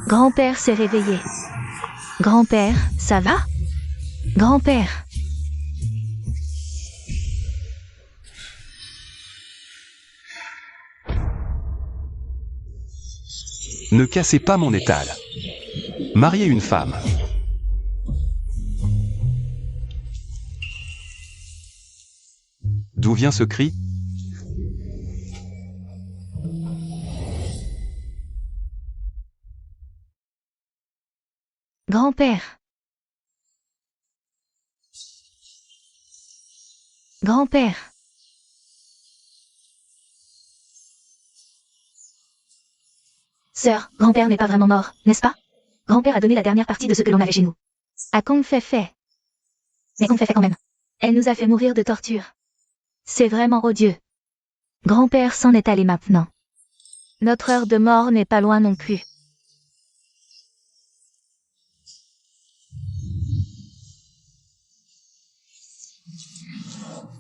Grand-père s'est réveillé. Grand-père, ça va? Grand-père. Ne cassez pas mon étal. Mariez une femme. D'où vient ce cri? Grand-père. Grand-père. Sœur, grand-père n'est pas vraiment mort, n'est-ce pas? Grand-père a donné la dernière partie de ce que l'on avait chez nous. À Kong Fei. Mais Kong Fei quand même. Elle nous a fait mourir de torture. C'est vraiment odieux. Grand-père s'en est allé maintenant. Notre heure de mort n'est pas loin non plus.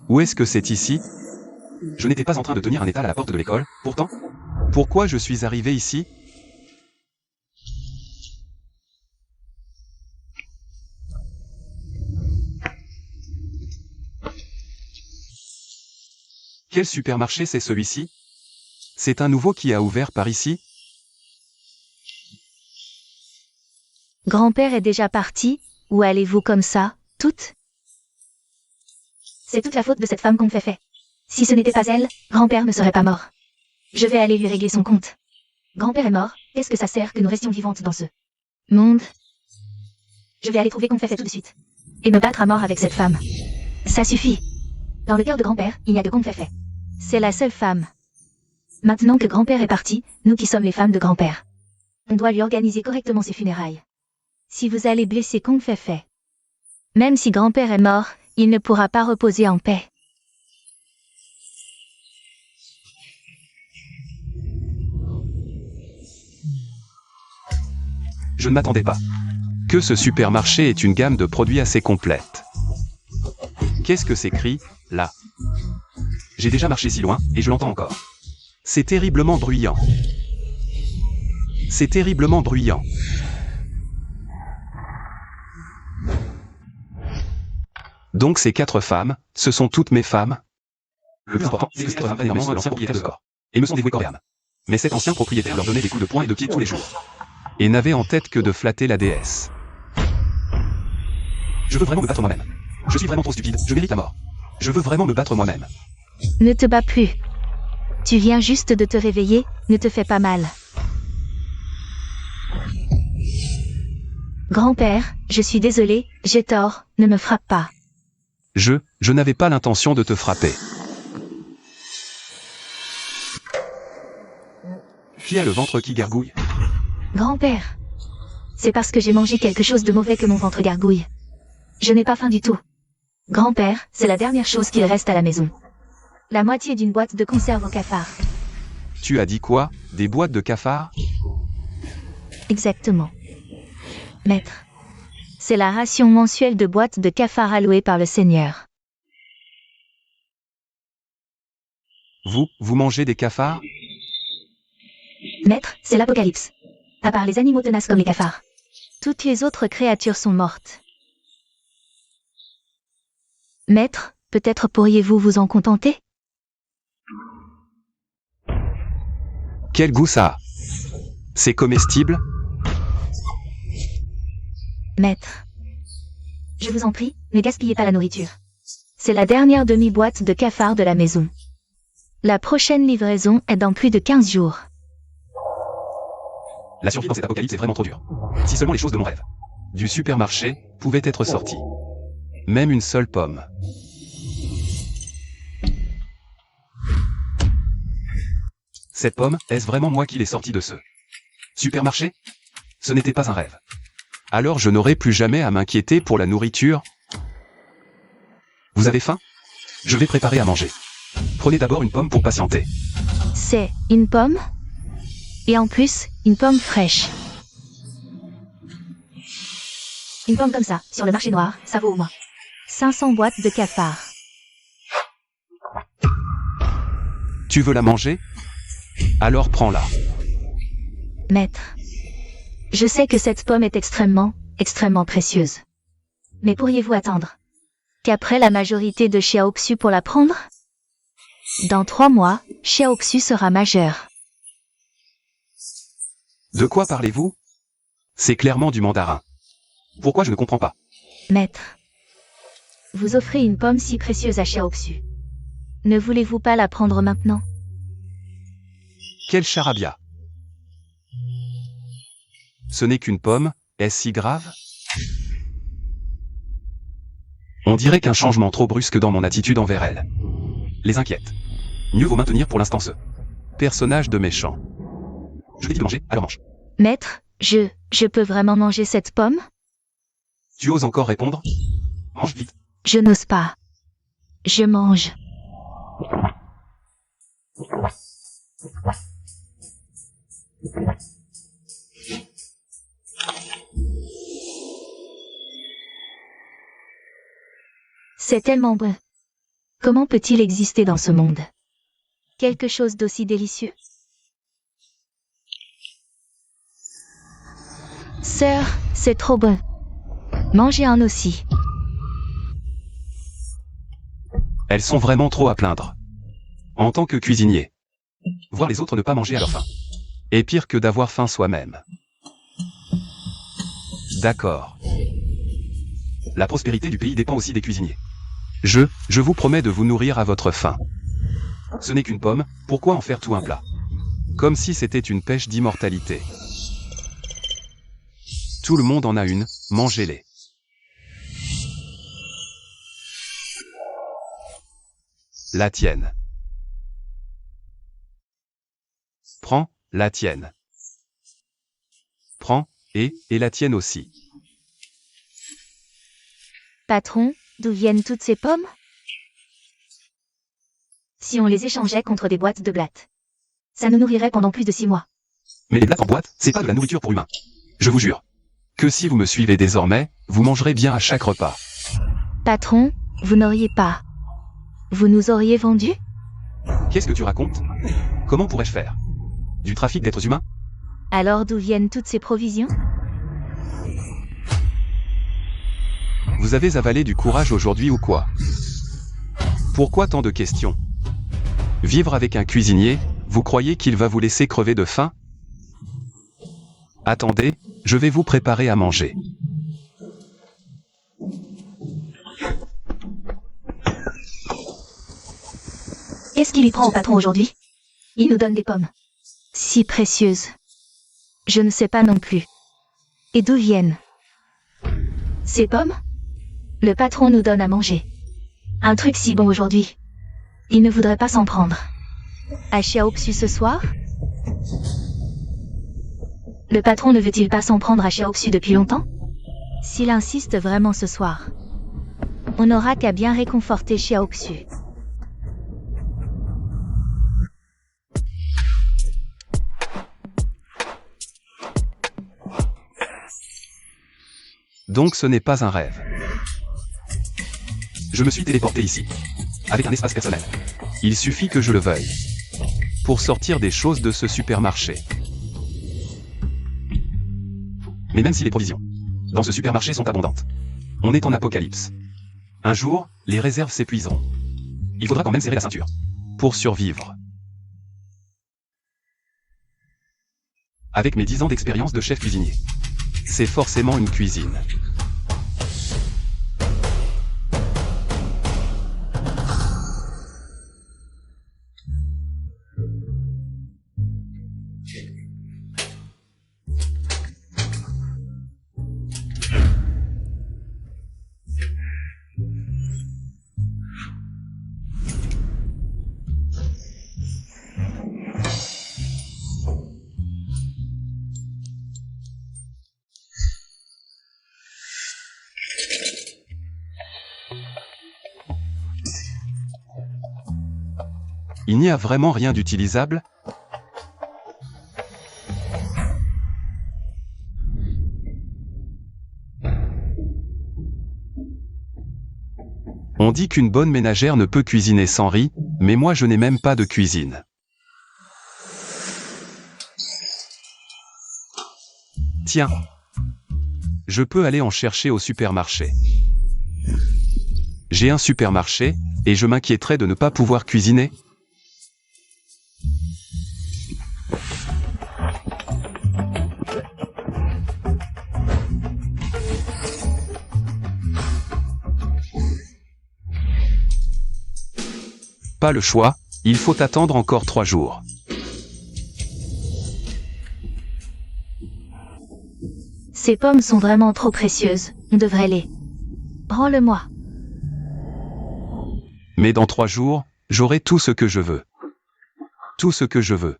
Où est-ce que c'est ici? Je n'étais pas en train de tenir un étal à la porte de l'école, pourtant. Pourquoi je suis arrivé ici? Quel supermarché c'est celui-ci? C'est un nouveau qui a ouvert par ici? Grand-père est déjà parti? Où allez-vous comme ça, toute? C'est toute la faute de cette femme Kong Fei. Si ce n'était pas elle, grand-père ne serait pas mort. Je vais aller lui régler son compte. Grand-père est mort, qu'est-ce que ça sert que nous restions vivantes dans ce monde? Je vais aller trouver Kong Fei tout de suite. Et me battre à mort avec cette femme. Ça suffit. Dans le cœur de grand-père, il n'y a que Kong Fei. C'est la seule femme. Maintenant que grand-père est parti, nous qui sommes les femmes de grand-père, on doit lui organiser correctement ses funérailles. Si vous allez blesser Kong Fei, même si grand-père est mort, il ne pourra pas reposer en paix. Je ne m'attendais pas. Que ce supermarché est une gamme de produits assez complète. Qu'est-ce que c'est écrit, là? J'ai déjà marché si loin, et je l'entends encore. C'est terriblement bruyant. C'est terriblement bruyant. Donc ces 4 femmes, ce sont toutes mes femmes? Le plus important, c'est que ces 4 femmes prennent vraiment l'ancien propriétaire de corps, et me sont dévouées corps et âme. Mais cet ancien propriétaire leur donnait des coups de poing et de pied tous les jours. Et n'avait en tête que de flatter la déesse. Je veux vraiment me battre moi-même. Je suis vraiment trop stupide, je mérite la mort. Je veux vraiment me battre moi-même. Ne te bats plus. Tu viens juste de te réveiller, ne te fais pas mal. Grand-père, je suis désolé, j'ai tort, ne me frappe pas. Je n'avais pas l'intention de te frapper. Qui a le ventre qui gargouille? Grand-père. C'est parce que j'ai mangé quelque chose de mauvais que mon ventre gargouille. Je n'ai pas faim du tout. Grand-père, c'est la dernière chose qu'il reste à la maison. La moitié d'une boîte de conserve au cafard. Tu as dit quoi? Des boîtes de cafards? Exactement. Maître. C'est la ration mensuelle de boîtes de cafards allouée par le Seigneur. Vous mangez des cafards? Maître, c'est l'apocalypse. À part les animaux tenaces comme les cafards. Toutes les autres créatures sont mortes. Maître, peut-être pourriez-vous vous en contenter? Quel goût ça a? C'est comestible? Maître. Je vous en prie, ne gaspillez pas la nourriture. C'est la dernière demi-boîte de cafards de la maison. La prochaine livraison est dans plus de 15 jours. La survie dans cet apocalypse est vraiment trop dure. Si seulement les choses de mon rêve du supermarché pouvaient être sorties. Même une seule pomme. Cette pomme, est-ce vraiment moi qui l'ai sortie de ce supermarché? Ce n'était pas un rêve. Alors je n'aurai plus jamais à m'inquiéter pour la nourriture. Vous avez faim? Je vais préparer à manger. Prenez d'abord une pomme pour patienter. C'est une pomme? Et en plus, une pomme fraîche. Une pomme comme ça, sur le marché noir, ça vaut au moins 500 boîtes de cafards. Tu veux la manger? Alors prends-la. Maître. Je sais que cette pomme est extrêmement précieuse. Mais pourriez-vous attendre qu'après la majorité de Xiaoxu pour la prendre? Dans 3 mois, Xiaoxu sera majeur. De quoi parlez-vous? C'est clairement du mandarin. Pourquoi je ne comprends pas? Maître, vous offrez une pomme si précieuse à Xiaoxu. Ne voulez-vous pas la prendre maintenant? Quel charabia! Ce n'est qu'une pomme, est-ce si grave? On dirait qu'un changement trop brusque dans mon attitude envers elle les inquiète. Mieux vaut maintenir pour l'instant ce personnage de méchant. Je t'ai dit de manger, alors mange. Maître, je peux vraiment manger cette pomme? Tu oses encore répondre? Mange vite. Je n'ose pas. Je mange. C'est tellement bon. Comment peut-il exister dans ce monde? Quelque chose d'aussi délicieux. Sœur, c'est trop bon. Mangez un aussi. Elles sont vraiment trop à plaindre. En tant que cuisinier, voir les autres ne pas manger à leur faim est pire que d'avoir faim soi-même. D'accord. La prospérité du pays dépend aussi des cuisiniers. Je vous promets de vous nourrir à votre faim. Ce n'est qu'une pomme, pourquoi en faire tout un plat? Comme si c'était une pêche d'immortalité. Tout le monde en a une, mangez-les. La tienne. Prends, la tienne. Prends, et la tienne aussi. Patron, d'où viennent toutes ces pommes? Si on les échangeait contre des boîtes de blattes, ça nous nourrirait pendant plus de 6 mois. Mais les blattes en boîte, c'est pas de la nourriture pour humains. Je vous jure que si vous me suivez désormais, vous mangerez bien à chaque repas. Patron, vous n'auriez pas. Vous nous auriez vendu? Qu'est-ce que tu racontes? Comment pourrais-je faire? Du trafic d'êtres humains? Alors d'où viennent toutes ces provisions? Vous avez avalé du courage aujourd'hui ou quoi? Pourquoi tant de questions? Vivre avec un cuisinier, vous croyez qu'il va vous laisser crever de faim? Attendez, je vais vous préparer à manger. Qu'est-ce qu'il y prend au patron aujourd'hui? Il nous donne des pommes. Si précieuses. Je ne sais pas non plus. Et d'où viennent ces pommes? Le patron nous donne à manger. Un truc si bon aujourd'hui. Il ne voudrait pas s'en prendre. À Xiaoxu ce soir? Le patron ne veut-il pas s'en prendre à Xiaoxu depuis longtemps? S'il insiste vraiment ce soir, on n'aura qu'à bien réconforter Xiaoxu. Donc ce n'est pas un rêve. Je me suis téléporté ici, avec un espace personnel. Il suffit que je le veuille, pour sortir des choses de ce supermarché. Mais même si les provisions dans ce supermarché sont abondantes, on est en apocalypse. Un jour, les réserves s'épuiseront. Il faudra quand même serrer la ceinture pour survivre. Avec mes 10 ans d'expérience de chef cuisinier, c'est forcément une cuisine. Il n'y a vraiment rien d'utilisable? On dit qu'une bonne ménagère ne peut cuisiner sans riz, mais moi je n'ai même pas de cuisine. Tiens. Je peux aller en chercher au supermarché. J'ai un supermarché, et je m'inquiéterais de ne pas pouvoir cuisiner. Pas le choix, il faut attendre encore 3 jours. Ces pommes sont vraiment trop précieuses, on devrait les... Rends-le-moi. Mais dans 3 jours, j'aurai tout ce que je veux. Tout ce que je veux.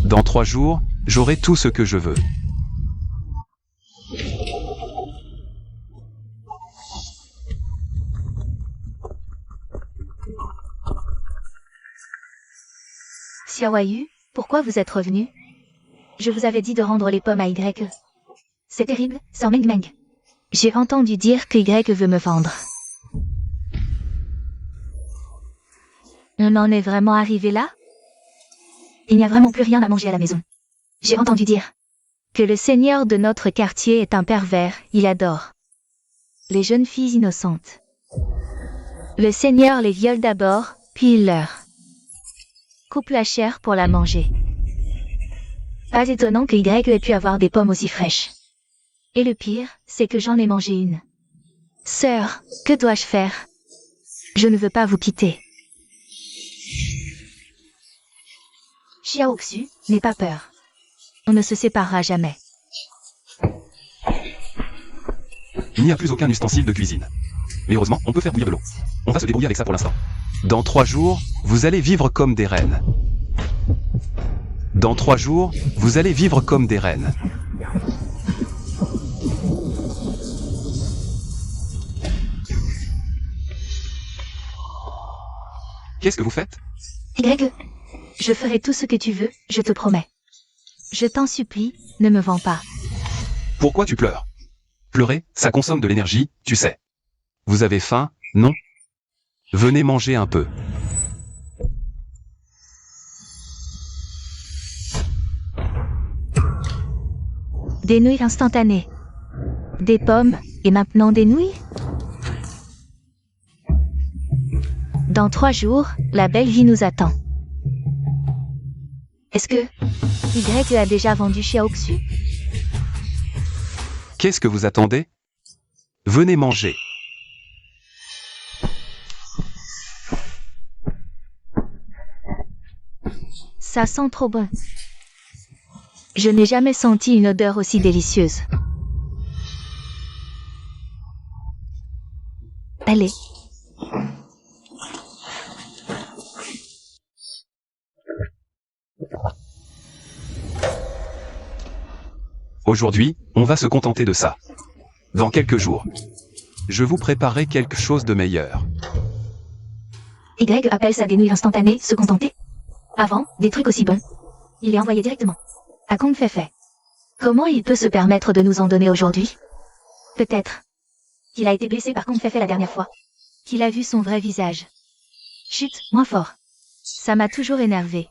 Dans 3 jours, j'aurai tout ce que je veux. Xiaoyu, pourquoi vous êtes revenu? Je vous avais dit de rendre les pommes à Y. C'est terrible, Sir Meng Meng. J'ai entendu dire que Y veut me vendre. On en est vraiment arrivé là? Il n'y a vraiment plus rien à manger à la maison. J'ai entendu dire que le seigneur de notre quartier est un pervers, il adore les jeunes filles innocentes. Le seigneur les viole d'abord, puis il leur coupe la chair pour la manger. Pas étonnant que Y ait pu avoir des pommes aussi fraîches. Et le pire, c'est que j'en ai mangé une. Sœur, que dois-je faire? Je ne veux pas vous quitter. Xiaoxu, n'aie pas peur. On ne se séparera jamais. Il n'y a plus aucun ustensile de cuisine. Mais heureusement, on peut faire bouillir de l'eau. On va se débrouiller avec ça pour l'instant. Dans 3 jours, vous allez vivre comme des reines. Dans 3 jours, vous allez vivre comme des reines. Qu'est-ce que vous faites? Y, je ferai tout ce que tu veux, je te promets. Je t'en supplie, ne me vends pas. Pourquoi tu pleures? Pleurer, ça consomme de l'énergie, tu sais. Vous avez faim, non? Venez manger un peu. Des nouilles instantanées. Des pommes, et maintenant des nouilles? Dans 3 jours, la belle vie nous attend. Est-ce que Y a déjà vendu Xiaoxu? Qu'est-ce que vous attendez? Venez manger. Ça sent trop bon. Je n'ai jamais senti une odeur aussi délicieuse. Allez. Aujourd'hui, on va se contenter de ça. Dans quelques jours, je vous préparerai quelque chose de meilleur. Y appelle ça des nouilles instantanées, se contenter. Avant, des trucs aussi bons. Il est envoyé directement à Kong Feifei. Comment il peut se permettre de nous en donner aujourd'hui? Peut-être qu'il a été blessé par Kong Feifei la dernière fois. Qu'il a vu son vrai visage. Chut, moins fort. Ça m'a toujours énervé.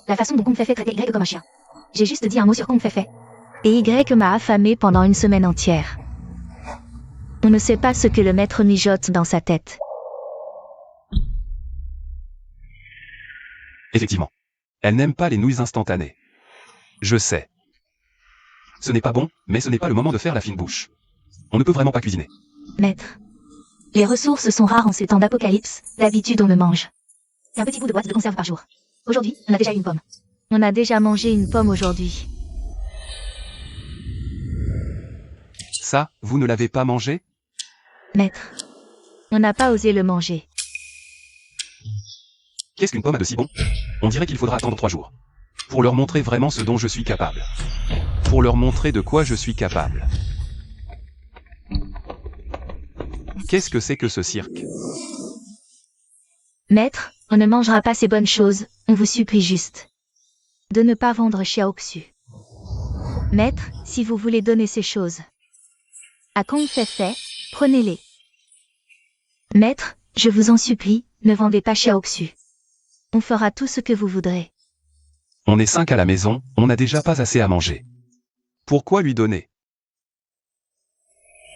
La façon dont Kong Feifei traitait Y comme un chien. J'ai juste dit un mot sur Kong Feifei. Et Y m'a affamé pendant une semaine entière. On ne sait pas ce que le maître mijote dans sa tête. Effectivement. Elle n'aime pas les nouilles instantanées. Je sais. Ce n'est pas bon, mais ce n'est pas le moment de faire la fine bouche. On ne peut vraiment pas cuisiner. Maître. Les ressources sont rares en ces temps d'apocalypse, d'habitude on ne mange qu'un petit bout de boîte de conserve par jour. Aujourd'hui, on a déjà eu une pomme. On a déjà mangé une pomme aujourd'hui. Ça, vous ne l'avez pas mangé? Maître. On n'a pas osé le manger. Qu'est-ce qu'une pomme a de si bon? On dirait qu'il faudra attendre 3 jours. Pour leur montrer vraiment ce dont je suis capable. Pour leur montrer de quoi je suis capable. Qu'est-ce que c'est que ce cirque? Maître, on ne mangera pas ces bonnes choses, on vous supplie juste de ne pas vendre Xiaoxu. Maître, si vous voulez donner ces choses à Kong Feifei, prenez-les. Maître, je vous en supplie, ne vendez pas Xiaoxu. On fera tout ce que vous voudrez. On est 5 à la maison, on n'a déjà pas assez à manger. Pourquoi lui donner?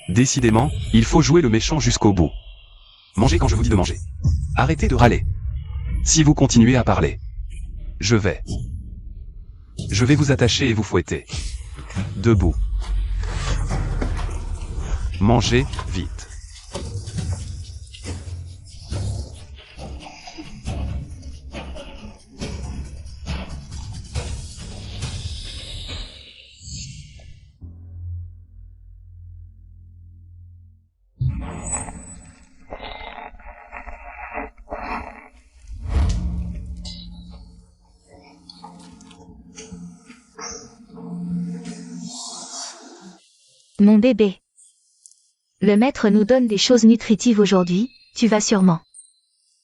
Décidément, il faut jouer le méchant jusqu'au bout. Mangez quand je vous dis de manger. Arrêtez de râler. Si vous continuez à parler, je vais vous attacher et vous fouetter. Debout. Mangez, vite. Mon bébé. Le maître nous donne des choses nutritives aujourd'hui, tu vas sûrement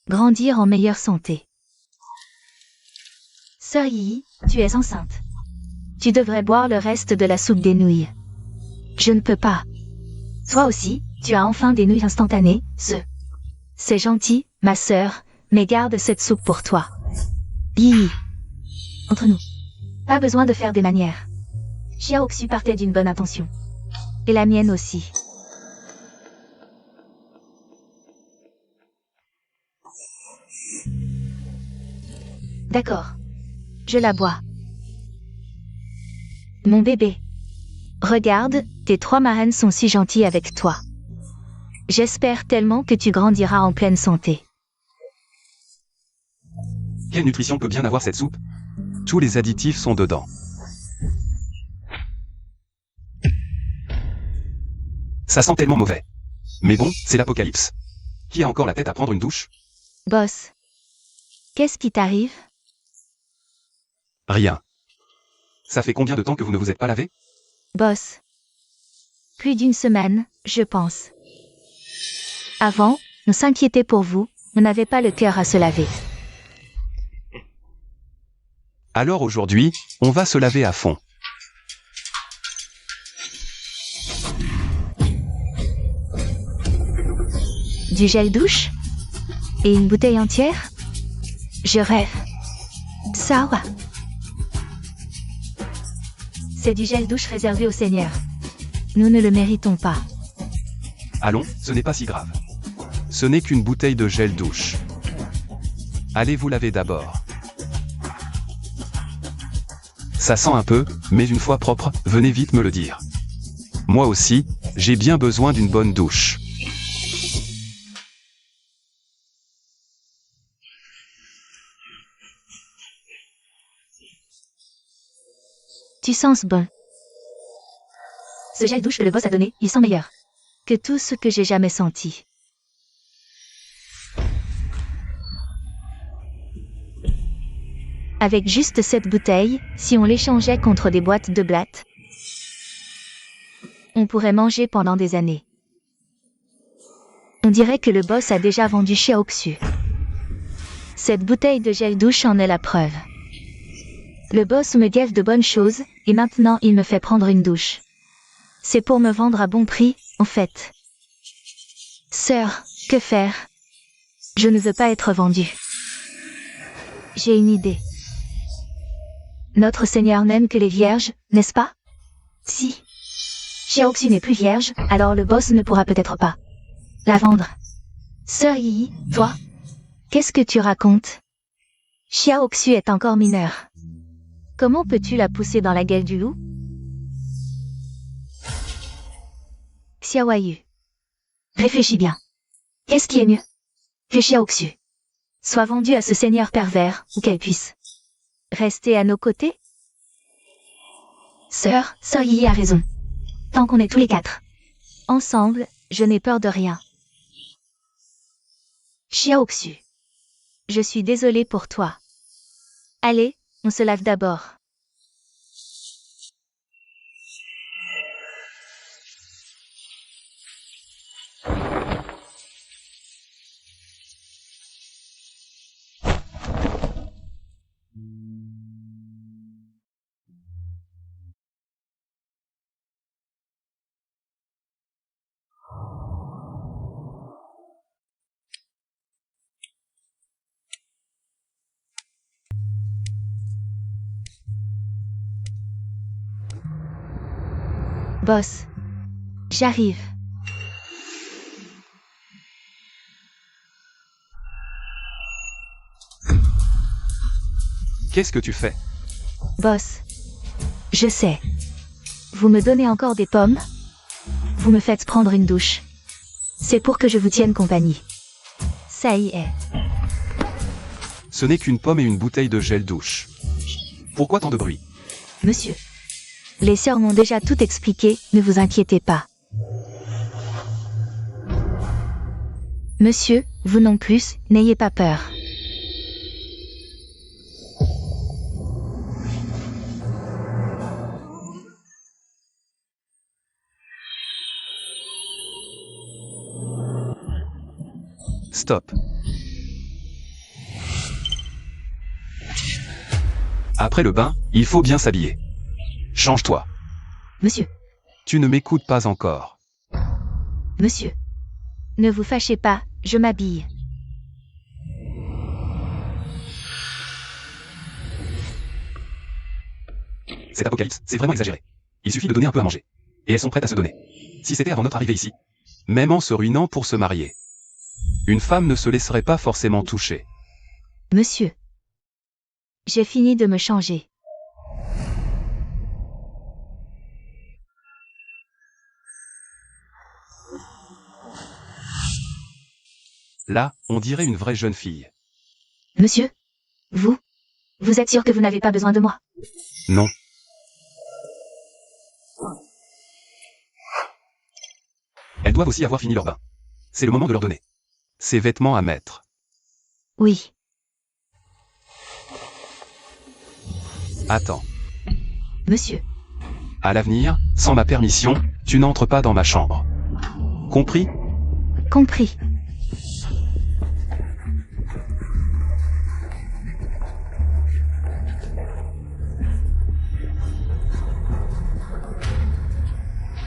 grandir en meilleure santé. Sœur Yi, tu es enceinte. Tu devrais boire le reste de la soupe des nouilles. Je ne peux pas. Toi aussi, tu as enfin des nouilles instantanées, C'est gentil, ma sœur, mais garde cette soupe pour toi. Yi. Entre nous. Pas besoin de faire des manières. Xiaoxu partait d'une bonne intention. Et la mienne aussi. D'accord. Je la bois. Mon bébé. Regarde, tes 3 marraines sont si gentilles avec toi. J'espère tellement que tu grandiras en pleine santé. Quelle nutrition peut bien avoir cette soupe? Tous les additifs sont dedans. Ça sent tellement mauvais. Mais bon, c'est l'apocalypse. Qui a encore la tête à prendre une douche? Boss. Qu'est-ce qui t'arrive? Rien. Ça fait combien de temps que vous ne vous êtes pas lavé? Boss. Plus d'1 semaine, je pense. Avant, on s'inquiétait pour vous, on n'avait pas le cœur à se laver. Alors aujourd'hui, on va se laver à fond. Du gel douche? Et une bouteille entière? Je rêve. Ça va. C'est du gel douche réservé aux seigneurs. Nous ne le méritons pas. Allons, ce n'est pas si grave. Ce n'est qu'une bouteille de gel douche. Allez vous laver d'abord. Ça sent un peu, mais une fois propre, venez vite me le dire. Moi aussi, j'ai bien besoin d'une bonne douche. Tu sens bon. Ce gel douche que le boss a donné, il sent meilleur que tout ce que j'ai jamais senti. Avec juste cette bouteille, si on l'échangeait contre des boîtes de blattes, on pourrait manger pendant des années. On dirait que le boss a déjà vendu Xiaoxu. Cette bouteille de gel douche en est la preuve. Le boss me gave de bonnes choses, et maintenant il me fait prendre une douche. C'est pour me vendre à bon prix, en fait. Sœur, que faire? Je ne veux pas être vendue. J'ai une idée. Notre Seigneur n'aime que les vierges, n'est-ce pas? Si Xiaoxu n'est plus vierge, alors le boss ne pourra peut-être pas la vendre. Sœur Yi, toi, qu'est-ce que tu racontes? Xiaoxu est encore mineure. Comment peux-tu la pousser dans la gueule du loup? Xiaoyu. Réfléchis bien. Qu'est-ce qui est mieux que Xiaoxu soit vendue à ce seigneur pervers, ou qu'elle puisse rester à nos côtés? Sœur Yi a raison. Tant qu'on est tous les 4 ensemble, je n'ai peur de rien. Xiaoxu. Je suis désolée pour toi. Allez, on se lave d'abord. Boss. J'arrive. Qu'est-ce que tu fais? Boss. Je sais. Vous me donnez encore des pommes? Vous me faites prendre une douche. C'est pour que je vous tienne compagnie. Ça y est. Ce n'est qu'une pomme et une bouteille de gel douche. Pourquoi tant de bruit? Monsieur. Les sœurs m'ont déjà tout expliqué, ne vous inquiétez pas. Monsieur, vous non plus, n'ayez pas peur. Stop. Après le bain, il faut bien s'habiller. Change-toi. Monsieur. Tu ne m'écoutes pas encore. Monsieur. Ne vous fâchez pas, je m'habille. Cet apocalypse, c'est vraiment exagéré. Il suffit de donner un peu à manger. Et elles sont prêtes à se donner. Si c'était avant notre arrivée ici. Même en se ruinant pour se marier. Une femme ne se laisserait pas forcément toucher. Monsieur. J'ai fini de me changer. Là, on dirait une vraie jeune fille. Monsieur. Vous êtes sûr que vous n'avez pas besoin de moi? Non. Elles doivent aussi avoir fini leur bain. C'est le moment de leur donner ces vêtements à mettre. Oui. Attends. Monsieur. À l'avenir, sans ma permission, tu n'entres pas dans ma chambre. Compris? Compris.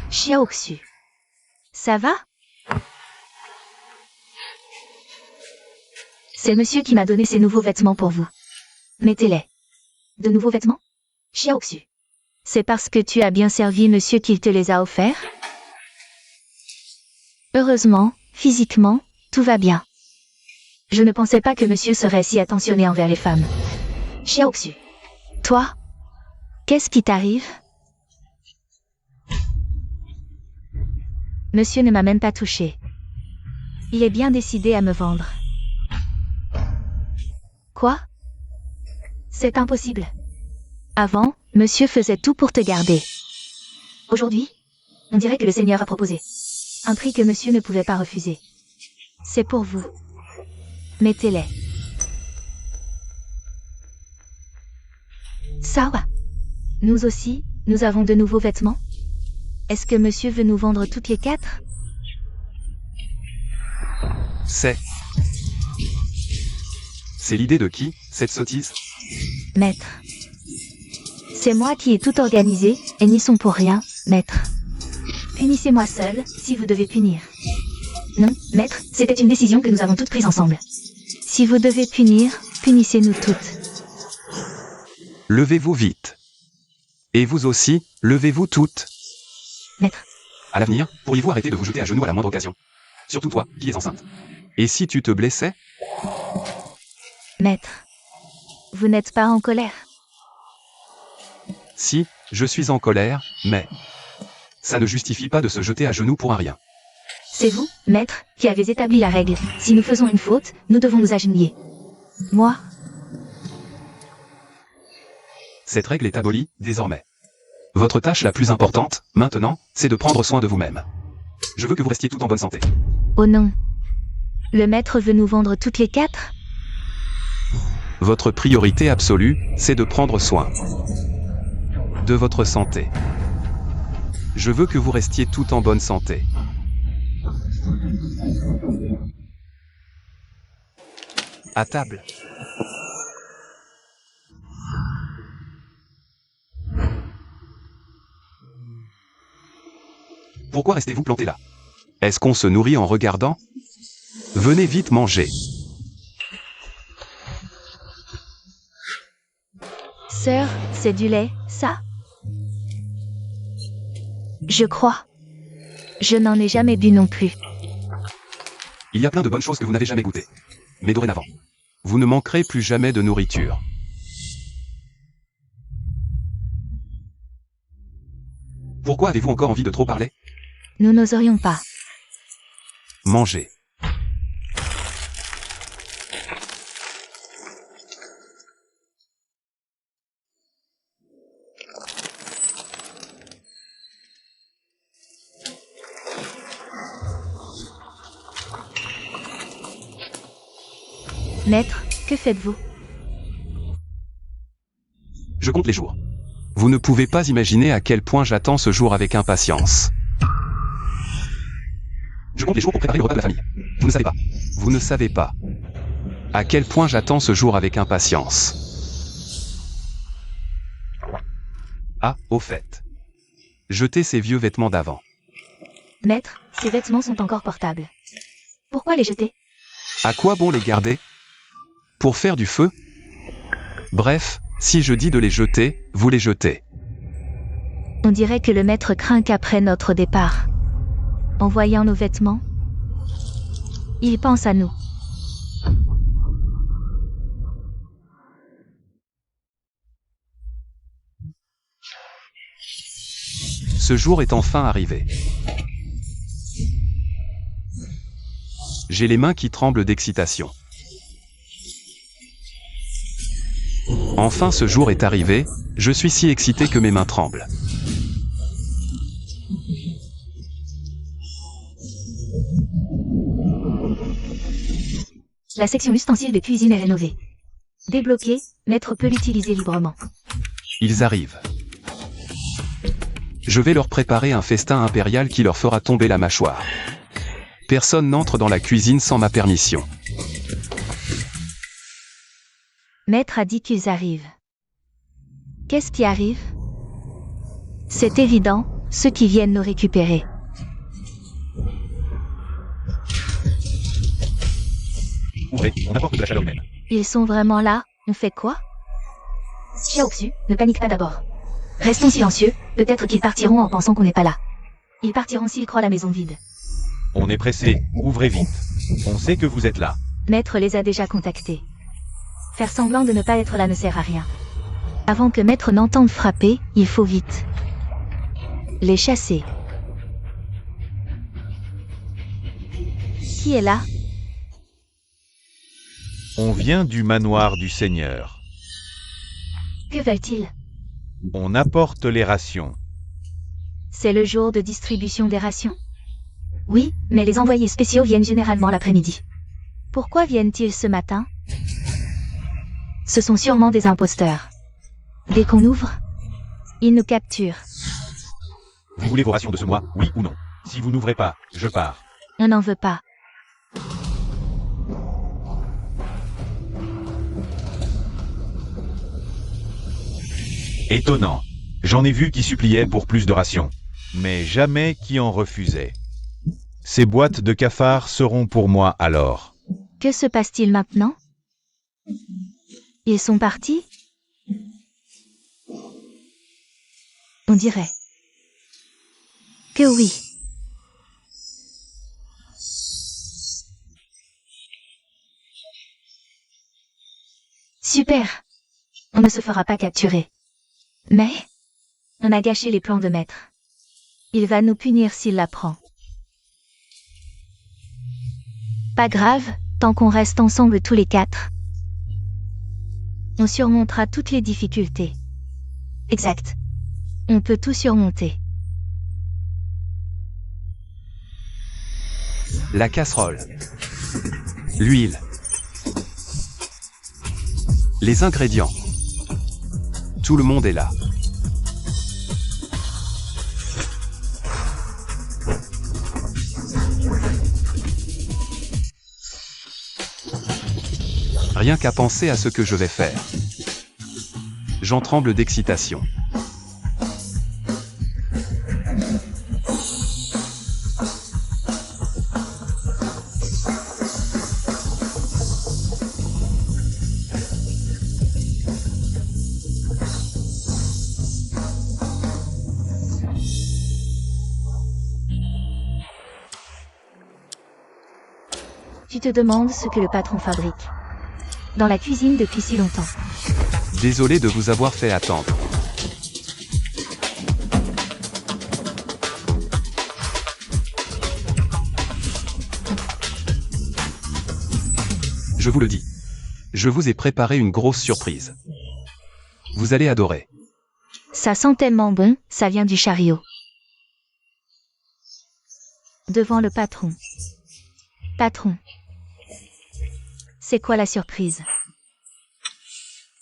Xiaoxu. Ça va? C'est monsieur qui m'a donné ces nouveaux vêtements pour vous. Mettez-les. De nouveaux vêtements? Xiaoxu. C'est parce que tu as bien servi monsieur qu'il te les a offerts? Heureusement, physiquement, tout va bien. Je ne pensais pas que monsieur serait si attentionné envers les femmes. Xiaoxu. Toi? Qu'est-ce qui t'arrive? Monsieur ne m'a même pas touché. Il est bien décidé à me vendre. Quoi? C'est impossible. Avant, monsieur faisait tout pour te garder. Aujourd'hui, on dirait que le Seigneur a proposé un prix que monsieur ne pouvait pas refuser. C'est pour vous. Mettez-les. Sawa. Nous aussi, nous avons de nouveaux vêtements. Est-ce que monsieur veut nous vendre toutes les 4? C'est l'idée de qui, cette sottise? Maître. C'est moi qui ai tout organisé, et n'y sont pour rien, maître. Punissez-moi seul, si vous devez punir. Non, maître, c'était une décision que nous avons toutes prise ensemble. Si vous devez punir, punissez-nous toutes. Levez-vous vite. Et vous aussi, levez-vous toutes. Maître. À l'avenir, pourriez-vous arrêter de vous jeter à genoux à la moindre occasion? Surtout toi, qui es enceinte. Et si tu te blessais? Maître. Vous n'êtes pas en colère? Si, je suis en colère, mais ça ne justifie pas de se jeter à genoux pour un rien. C'est vous, maître, qui avez établi la règle. Si nous faisons une faute, nous devons nous agenouiller. Moi? Cette règle est abolie, désormais. Votre tâche la plus importante, maintenant, c'est de prendre soin de vous-même. Je veux que vous restiez tout en bonne santé. Oh non. Le maître veut nous vendre toutes les 4? Votre priorité absolue, c'est de prendre soin de votre santé. Je veux que vous restiez tout en bonne santé. À table. Pourquoi restez-vous planté là? Est-ce qu'on se nourrit en regardant? Venez vite manger. Sœur, c'est du lait, ça? Je crois. Je n'en ai jamais bu non plus. Il y a plein de bonnes choses que vous n'avez jamais goûtées. Mais dorénavant, vous ne manquerez plus jamais de nourriture. Pourquoi avez-vous encore envie de trop parler? Nous n'oserions pas. Mangez. Maître, que faites-vous? Je compte les jours. Vous ne pouvez pas imaginer à quel point j'attends ce jour avec impatience. Je compte les jours pour préparer le repas de la famille. Vous ne savez pas. Vous ne savez pas à quel point j'attends ce jour avec impatience. Ah, au fait. Jetez ces vieux vêtements d'avant. Maître, ces vêtements sont encore portables. Pourquoi les jeter? À quoi bon les garder? Pour faire du feu? Bref, si je dis de les jeter, vous les jetez. On dirait que le maître craint qu'après notre départ, en voyant nos vêtements, il pense à nous. Ce jour est enfin arrivé. J'ai les mains qui tremblent d'excitation. Enfin ce jour est arrivé, je suis si excité que mes mains tremblent. La section ustensiles de cuisine est rénovée. Débloquée, maître peut l'utiliser librement. Ils arrivent. Je vais leur préparer un festin impérial qui leur fera tomber la mâchoire. Personne n'entre dans la cuisine sans ma permission. Maître a dit qu'ils arrivent. Qu'est-ce qui arrive? C'est évident, ceux qui viennent nous récupérer. Ouvrez, on apporte de la chaleur humaine. Ils sont vraiment là, on fait quoi? Xiaoxu, ne panique pas d'abord. Restons silencieux, peut-être qu'ils partiront en pensant qu'on n'est pas là. Ils partiront s'ils croient la maison vide. On est pressé, ouvrez vite. On sait que vous êtes là. Maître les a déjà contactés. Faire semblant de ne pas être là ne sert à rien. Avant que Maître n'entende frapper, il faut vite les chasser. Qui est là? On vient du manoir du Seigneur. Que veulent-ils? On apporte les rations. C'est le jour de distribution des rations. Oui, mais les envoyés spéciaux viennent généralement l'après-midi. Pourquoi viennent-ils ce matin? Ce sont sûrement des imposteurs. Dès qu'on ouvre, ils nous capturent. Vous voulez vos rations de ce mois, oui ou non? Si vous n'ouvrez pas, je pars. On n'en veut pas. Étonnant. J'en ai vu qui suppliaient pour plus de rations. Mais jamais qui en refusaient. Ces boîtes de cafards seront pour moi alors. Que se passe-t-il maintenant? Ils sont partis? On dirait que oui. Super. On ne se fera pas capturer. Mais on a gâché les plans de Maître. Il va nous punir s'il l'apprend. Pas grave, tant qu'on reste ensemble tous les quatre. On surmontera toutes les difficultés. Exact. On peut tout surmonter. La casserole. L'huile. Les ingrédients. Tout le monde est là. Rien qu'à penser à ce que je vais faire. J'en tremble d'excitation. Tu te demandes ce que le patron fabrique dans la cuisine depuis si longtemps. Désolé de vous avoir fait attendre. Je vous le dis. Je vous ai préparé une grosse surprise. Vous allez adorer. Ça sent tellement bon, ça vient du chariot. Devant le patron. Patron. C'est quoi la surprise?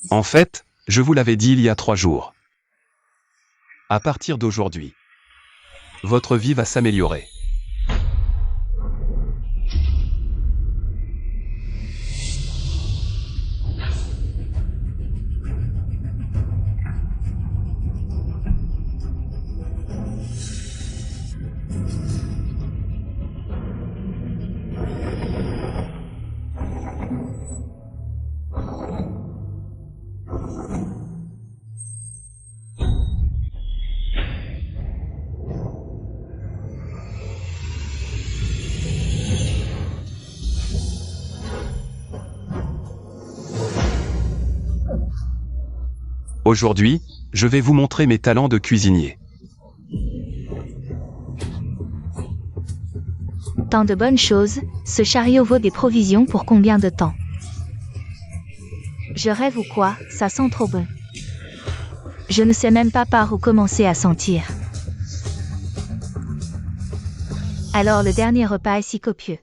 En fait, je vous l'avais dit il y a 3 jours. À partir d'aujourd'hui, votre vie va s'améliorer. Aujourd'hui, je vais vous montrer mes talents de cuisinier. Tant de bonnes choses, ce chariot vaut des provisions pour combien de temps? Je rêve ou quoi, ça sent trop bon. Je ne sais même pas par où commencer à sentir. Alors le dernier repas est si copieux.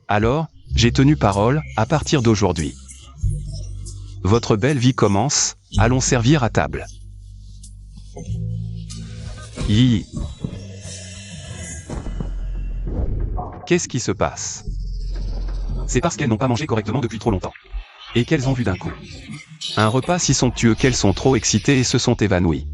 Alors, j'ai tenu parole, à partir d'aujourd'hui. Votre belle vie commence, allons servir à table. Hi. Qu'est-ce qui se passe? C'est parce qu'elles n'ont pas mangé correctement depuis trop longtemps. Et qu'elles ont vu d'un coup un repas si somptueux qu'elles sont trop excitées et se sont évanouies.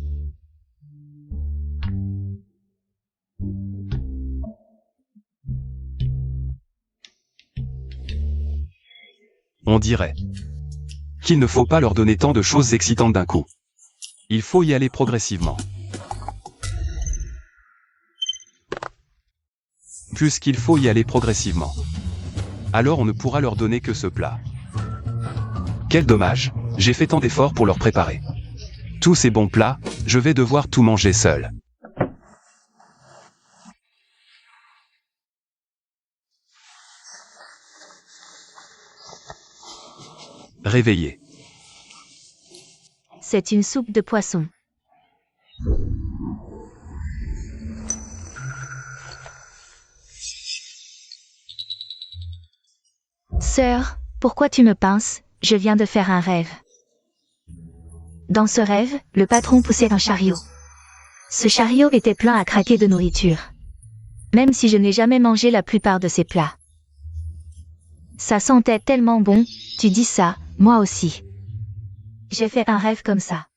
On dirait qu'il ne faut pas leur donner tant de choses excitantes d'un coup. Il faut y aller progressivement. Puisqu'il faut y aller progressivement. Alors on ne pourra leur donner que ce plat. Quel dommage, j'ai fait tant d'efforts pour leur préparer tous ces bons plats, je vais devoir tout manger seul. Réveillez. C'est une soupe de poisson. Sœur, pourquoi tu me pinces? Je viens de faire un rêve. Dans ce rêve, le patron poussait un chariot. Ce chariot était plein à craquer de nourriture. Même si je n'ai jamais mangé la plupart de ces plats. Ça sentait tellement bon, tu dis ça, moi aussi. J'ai fait un rêve comme ça.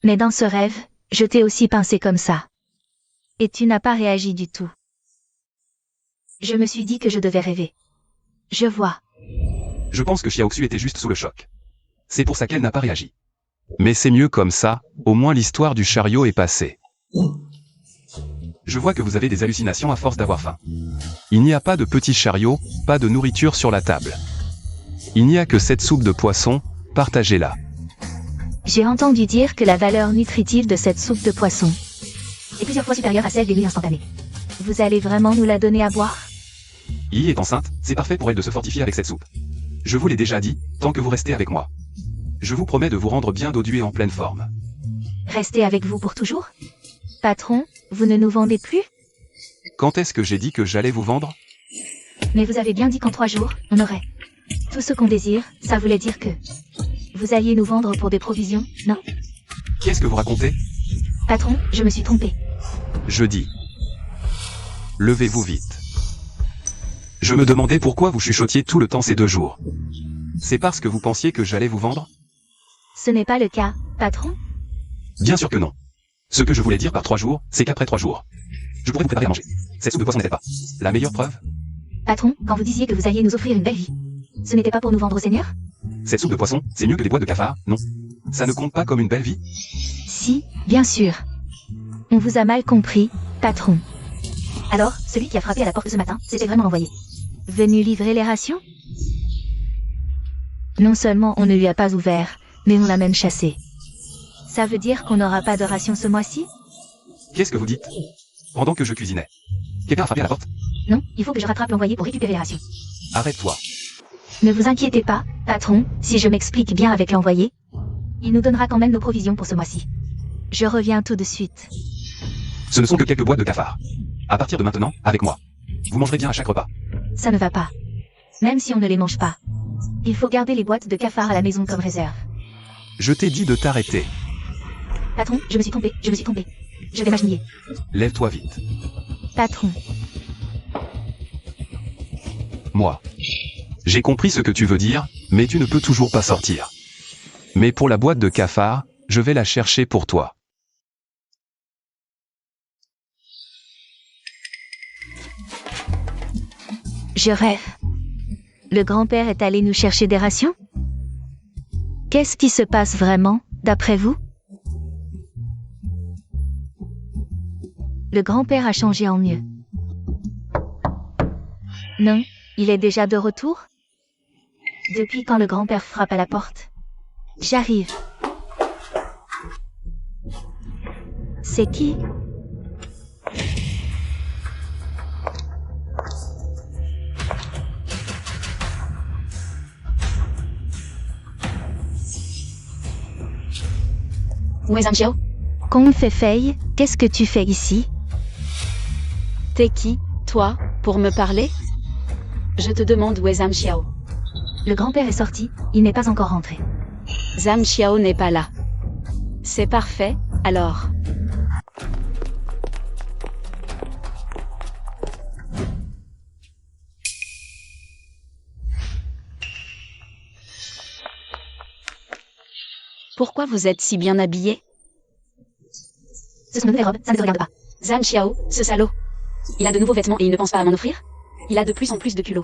Mais dans ce rêve, je t'ai aussi pincé comme ça. Et tu n'as pas réagi du tout. Je me suis dit que je devais rêver. Je vois. Je pense que Xiaoxu était juste sous le choc. C'est pour ça qu'elle n'a pas réagi. Mais c'est mieux comme ça, au moins l'histoire du chariot est passée. Je vois que vous avez des hallucinations à force d'avoir faim. Il n'y a pas de petit chariot, pas de nourriture sur la table. Il n'y a que cette soupe de poisson, partagez-la. J'ai entendu dire que la valeur nutritive de cette soupe de poisson est plusieurs fois supérieure à celle des nuits instantanées. Vous allez vraiment nous la donner à boire? Yi est enceinte, c'est parfait pour elle de se fortifier avec cette soupe. Je vous l'ai déjà dit, tant que vous restez avec moi. Je vous promets de vous rendre bien dodu et en pleine forme. Rester avec vous pour toujours? Patron, vous ne nous vendez plus? Quand est-ce que j'ai dit que j'allais vous vendre? Mais vous avez bien dit qu'en 3 jours, on aurait tout ce qu'on désire, ça voulait dire que vous alliez nous vendre pour des provisions, non? Qu'est-ce que vous racontez? Patron, je me suis trompé. Je dis. Levez-vous vite. Je me demandais pourquoi vous chuchotiez tout le temps ces 2 jours. C'est parce que vous pensiez que j'allais vous vendre? Ce n'est pas le cas, patron? Bien sûr que non. Ce que je voulais dire par 3 jours, c'est qu'après 3 jours, je pourrais vous préparer à manger. Cette soupe de poisson n'était pas la meilleure preuve? Patron, quand vous disiez que vous alliez nous offrir une belle vie, ce n'était pas pour nous vendre au Seigneur? Cette soupe de poisson, c'est mieux que des boîtes de cafards, non? Ça ne compte pas comme une belle vie? Si, bien sûr. On vous a mal compris, patron. Alors, celui qui a frappé à la porte ce matin, c'était vraiment l'envoyé. Venu livrer les rations? Non seulement on ne lui a pas ouvert, mais on l'a même chassé. Ça veut dire qu'on n'aura pas de rations ce mois-ci? Qu'est-ce que vous dites? Pendant que je cuisinais. Quelqu'un a frappé à la porte? Non, il faut que je rattrape l'envoyé pour récupérer les rations. Arrête-toi. Ne vous inquiétez pas, patron, si je m'explique bien avec l'envoyé, il nous donnera quand même nos provisions pour ce mois-ci. Je reviens tout de suite. Ce ne sont que quelques boîtes de cafards. À partir de maintenant, avec moi. Vous mangerez bien à chaque repas. Ça ne va pas. Même si on ne les mange pas. Il faut garder les boîtes de cafards à la maison comme réserve. Je t'ai dit de t'arrêter. Patron, je me suis trompé. Je vais m'agenouiller. Lève-toi vite. Patron, Moi. J'ai compris ce que tu veux dire, mais tu ne peux toujours pas sortir. Mais pour la boîte de cafards, je vais la chercher pour toi. je rêve. Le grand-père est allé nous chercher des rations? Qu'est-ce qui se passe vraiment, d'après vous? Le grand-père a changé en mieux. Non, il est déjà de retour? Depuis quand le grand-père frappe à la porte? J'arrive. C'est qui? Où est Zhang Xiao? Kong Fei, qu'est-ce que tu fais ici? T'es qui, toi, pour me parler? Je te demande où est Zhang Xiao. Le grand-père est sorti, il n'est pas encore rentré. Zhang Xiao n'est pas là. C'est parfait, alors. Pourquoi vous êtes si bien habillé? Ce sont de nouvelles robes, ça ne te regarde pas. Zhang Xiao, ce salaud. Il a de nouveaux vêtements et il ne pense pas à m'en offrir? Il a de plus en plus de culot.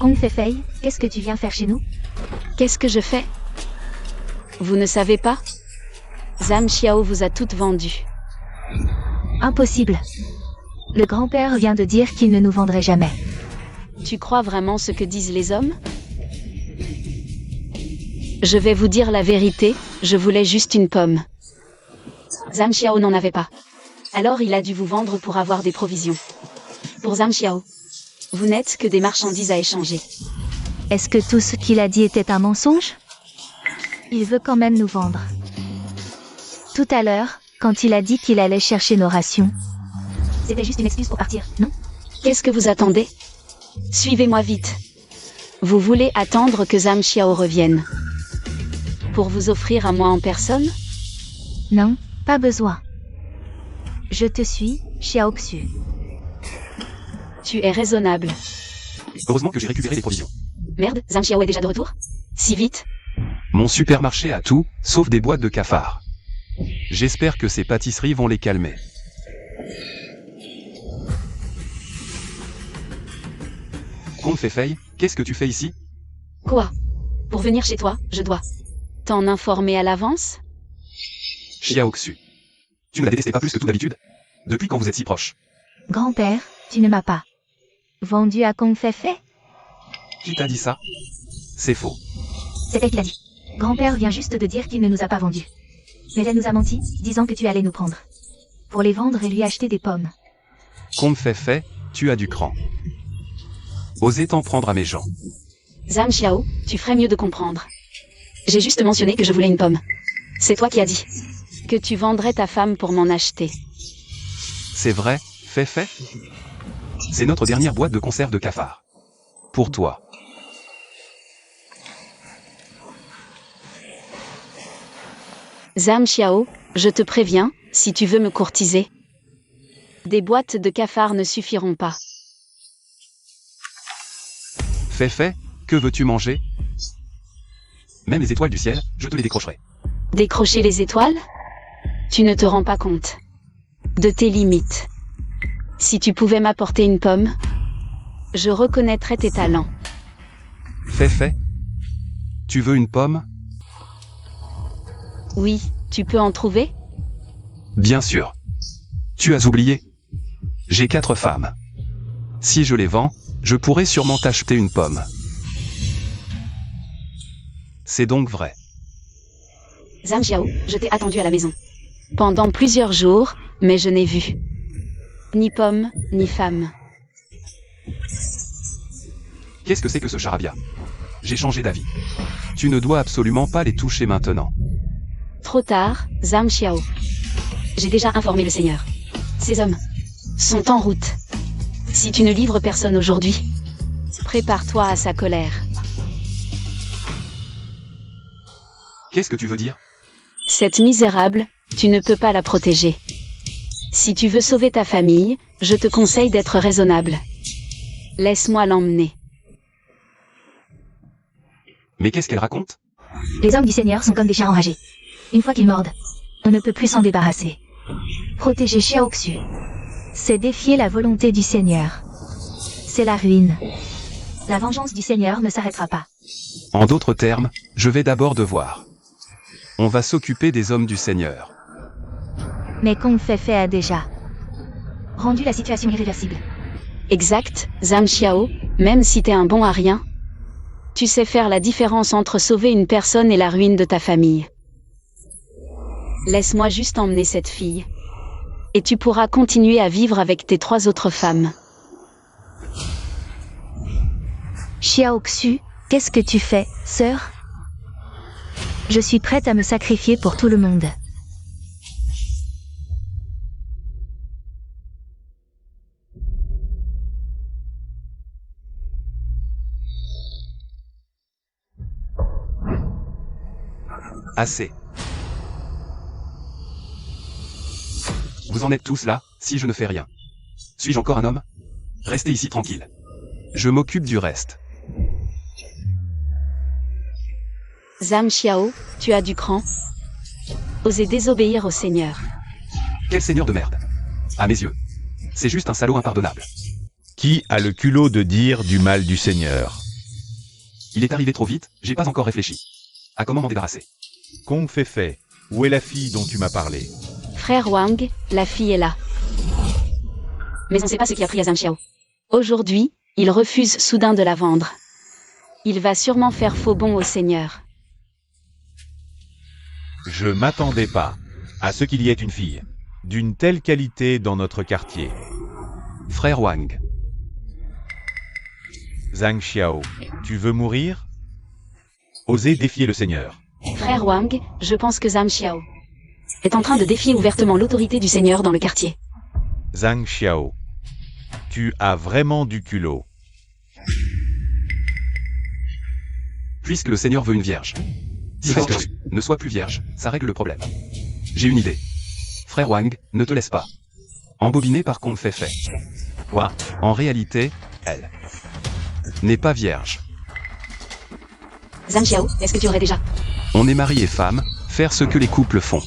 Kong Fei, qu'est-ce que tu viens faire chez nous? Qu'est-ce que je fais? Vous ne savez pas? Zhang Xiao vous a toutes vendues. Impossible. Le grand-père vient de dire qu'il ne nous vendrait jamais. Tu crois vraiment ce que disent les hommes? Je vais vous dire la vérité, je voulais juste une pomme. Zhang Xiao n'en avait pas. Alors il a dû vous vendre pour avoir des provisions. Pour Zhang Xiao, vous n'êtes que des marchandises à échanger. Est-ce que tout ce qu'il a dit était un mensonge? Il veut quand même nous vendre. Tout à l'heure, quand il a dit qu'il allait chercher nos rations. C'était juste une excuse pour partir, non? Qu'est-ce que vous attendez? Suivez-moi vite. Vous voulez attendre que Zhang Xiao revienne pour vous offrir à moi en personne? Non, pas besoin. Je te suis, Xiaoxu. Tu es raisonnable. Heureusement que j'ai récupéré les provisions. Merde, Zhang Xiao est déjà de retour? Si vite? Mon supermarché a tout, sauf des boîtes de cafards. J'espère que ces pâtisseries vont les calmer. Kong Fei, qu'est-ce que tu fais ici? Quoi? Pour venir chez toi, je dois t'en informer à l'avance? Xiaoxu. Tu ne la détestais pas plus que tout d'habitude? Depuis quand vous êtes si proches? Grand-père, tu ne m'as pas vendu à Kong Fei? Qui t'a dit ça? C'est faux. C'est elle qui l'a dit. Grand-père vient juste de dire qu'il ne nous a pas vendus. Mais elle nous a menti, disant que tu allais nous prendre. Pour les vendre et lui acheter des pommes. Kong Fei, tu as du cran. Osez t'en prendre à mes gens. Zhang Xiao, tu ferais mieux de comprendre. J'ai juste mentionné que je voulais une pomme. C'est toi qui as dit que tu vendrais ta femme pour m'en acheter. C'est vrai, Fei? C'est notre dernière boîte de conserve de cafards. Pour toi. Zhang Xiao, je te préviens, si tu veux me courtiser, des boîtes de cafards ne suffiront pas. Fei, que veux-tu manger? Même les étoiles du ciel, je te les décrocherai. Décrocher les étoiles? Tu ne te rends pas compte de tes limites. Si tu pouvais m'apporter une pomme, je reconnaîtrais tes talents. Fei, tu veux une pomme? Oui, tu peux en trouver? Bien sûr. Tu as oublié. J'ai 4 femmes. Si je les vends, je pourrais sûrement t'acheter une pomme. C'est donc vrai. Zhang Xiao, je t'ai attendu à la maison. Pendant plusieurs jours, mais je n'ai vu ni pomme, ni femme. Qu'est-ce que c'est que ce charabia? J'ai changé d'avis. Tu ne dois absolument pas les toucher maintenant. Trop tard, Zhang Xiao. J'ai déjà informé le Seigneur. Ces hommes sont en route. Si tu ne livres personne aujourd'hui, prépare-toi à sa colère. Qu'est-ce que tu veux dire? Cette misérable, tu ne peux pas la protéger. Si tu veux sauver ta famille, je te conseille d'être raisonnable. Laisse-moi l'emmener. Mais qu'est-ce qu'elle raconte? Les hommes du Seigneur sont comme des chiens enragés. Une fois qu'ils mordent, on ne peut plus s'en débarrasser. Protéger Xiao Xu, c'est défier la volonté du Seigneur. C'est la ruine. La vengeance du Seigneur ne s'arrêtera pas. En d'autres termes, je vais d'abord devoir. On va s'occuper des hommes du Seigneur. Mais Kong Fei a déjà rendu la situation irréversible. Exact, Zhang Xiao, même si t'es un bon à rien, tu sais faire la différence entre sauver une personne et la ruine de ta famille. Laisse-moi juste emmener cette fille. Et tu pourras continuer à vivre avec tes 3 autres femmes. Xiao Xu, qu'est-ce que tu fais, sœur? Je suis prête à me sacrifier pour tout le monde. Assez. Vous en êtes tous là, si je ne fais rien. Suis-je encore un homme? Restez ici tranquille. Je m'occupe du reste. Zhang Xiao, tu as du cran. Oser désobéir au Seigneur. Quel seigneur de merde. À mes yeux. C'est juste un salaud impardonnable. Qui a le culot de dire du mal du Seigneur? Il est arrivé trop vite, j'ai pas encore réfléchi. À comment m'en débarrasser? Kong Fei, où est la fille dont tu m'as parlé? Frère Wang, la fille est là. Mais on ne sait pas ce qui a pris à Zhang Xiao. Aujourd'hui, il refuse soudain de la vendre. Il va sûrement faire faux bond au Seigneur. Je m'attendais pas à ce qu'il y ait une fille d'une telle qualité dans notre quartier. Frère Wang. Zhang Xiao, tu veux mourir? Osez défier le Seigneur. Frère Wang, je pense que Zhang Xiao est en train de défier ouvertement l'autorité du Seigneur dans le quartier. Zhang Xiao, tu as vraiment du culot. Puisque le Seigneur veut une vierge. Si Xu ne soit plus vierge, ça règle le problème. J'ai une idée. Frère Wang, ne te laisse pas embobiner par Kong Fei. Quoi? En réalité, elle n'est pas vierge. Zhang Xiao, est-ce que tu aurais déjà... On est mari et femme, faire ce que les couples font.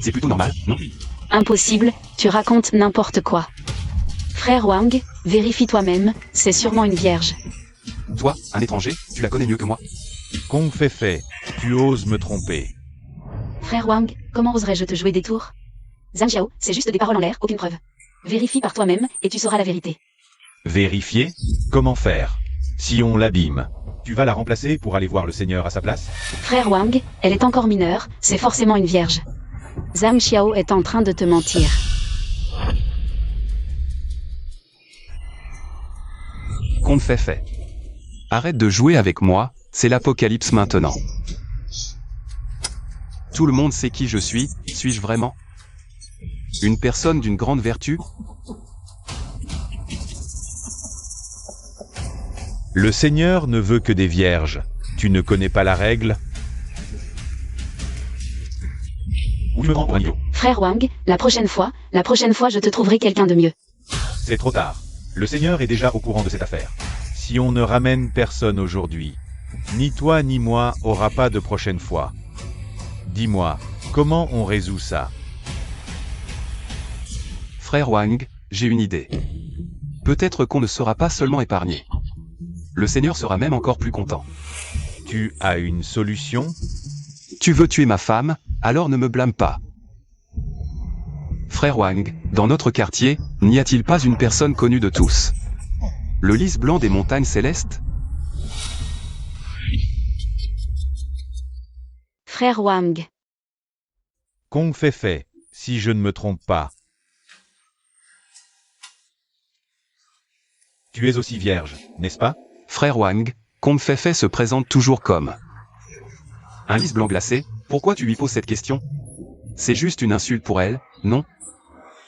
C'est plutôt normal, non? Impossible, tu racontes n'importe quoi. Frère Wang, vérifie toi-même, c'est sûrement une vierge. Toi, un étranger, tu la connais mieux que moi. Kong Fei, tu oses me tromper. Frère Wang, comment oserais-je te jouer des tours? Zhang Xiao, c'est juste des paroles en l'air, aucune preuve. Vérifie par toi-même, et tu sauras la vérité. Vérifier? Comment faire? Si on l'abîme, tu vas la remplacer pour aller voir le Seigneur à sa place? Frère Wang, elle est encore mineure, c'est forcément une vierge. Zhang Xiao est en train de te mentir. Kong Fei. Arrête de jouer avec moi, c'est l'apocalypse maintenant. Tout le monde sait qui je suis-je vraiment une personne d'une grande vertu? Le Seigneur ne veut que des vierges. Tu ne connais pas la règle? Où me rends pour un idiot? Frère Wang, la prochaine fois, je te trouverai quelqu'un de mieux. C'est trop tard. Le Seigneur est déjà au courant de cette affaire. Si on ne ramène personne aujourd'hui, ni toi ni moi aura pas de prochaine fois. Dis-moi, comment on résout ça? Frère Wang, j'ai une idée. Peut-être qu'on ne sera pas seulement épargné. Le Seigneur sera même encore plus content. Tu as une solution? Tu veux tuer ma femme, alors ne me blâme pas. Frère Wang, dans notre quartier, n'y a-t-il pas une personne connue de tous? Le lys blanc des montagnes célestes? Frère Wang. Kong Fei, si je ne me trompe pas. Tu es aussi vierge, n'est-ce pas? Frère Wang, Kong Fei se présente toujours comme un lys blanc glacé. Pourquoi tu lui poses cette question? C'est juste une insulte pour elle, non?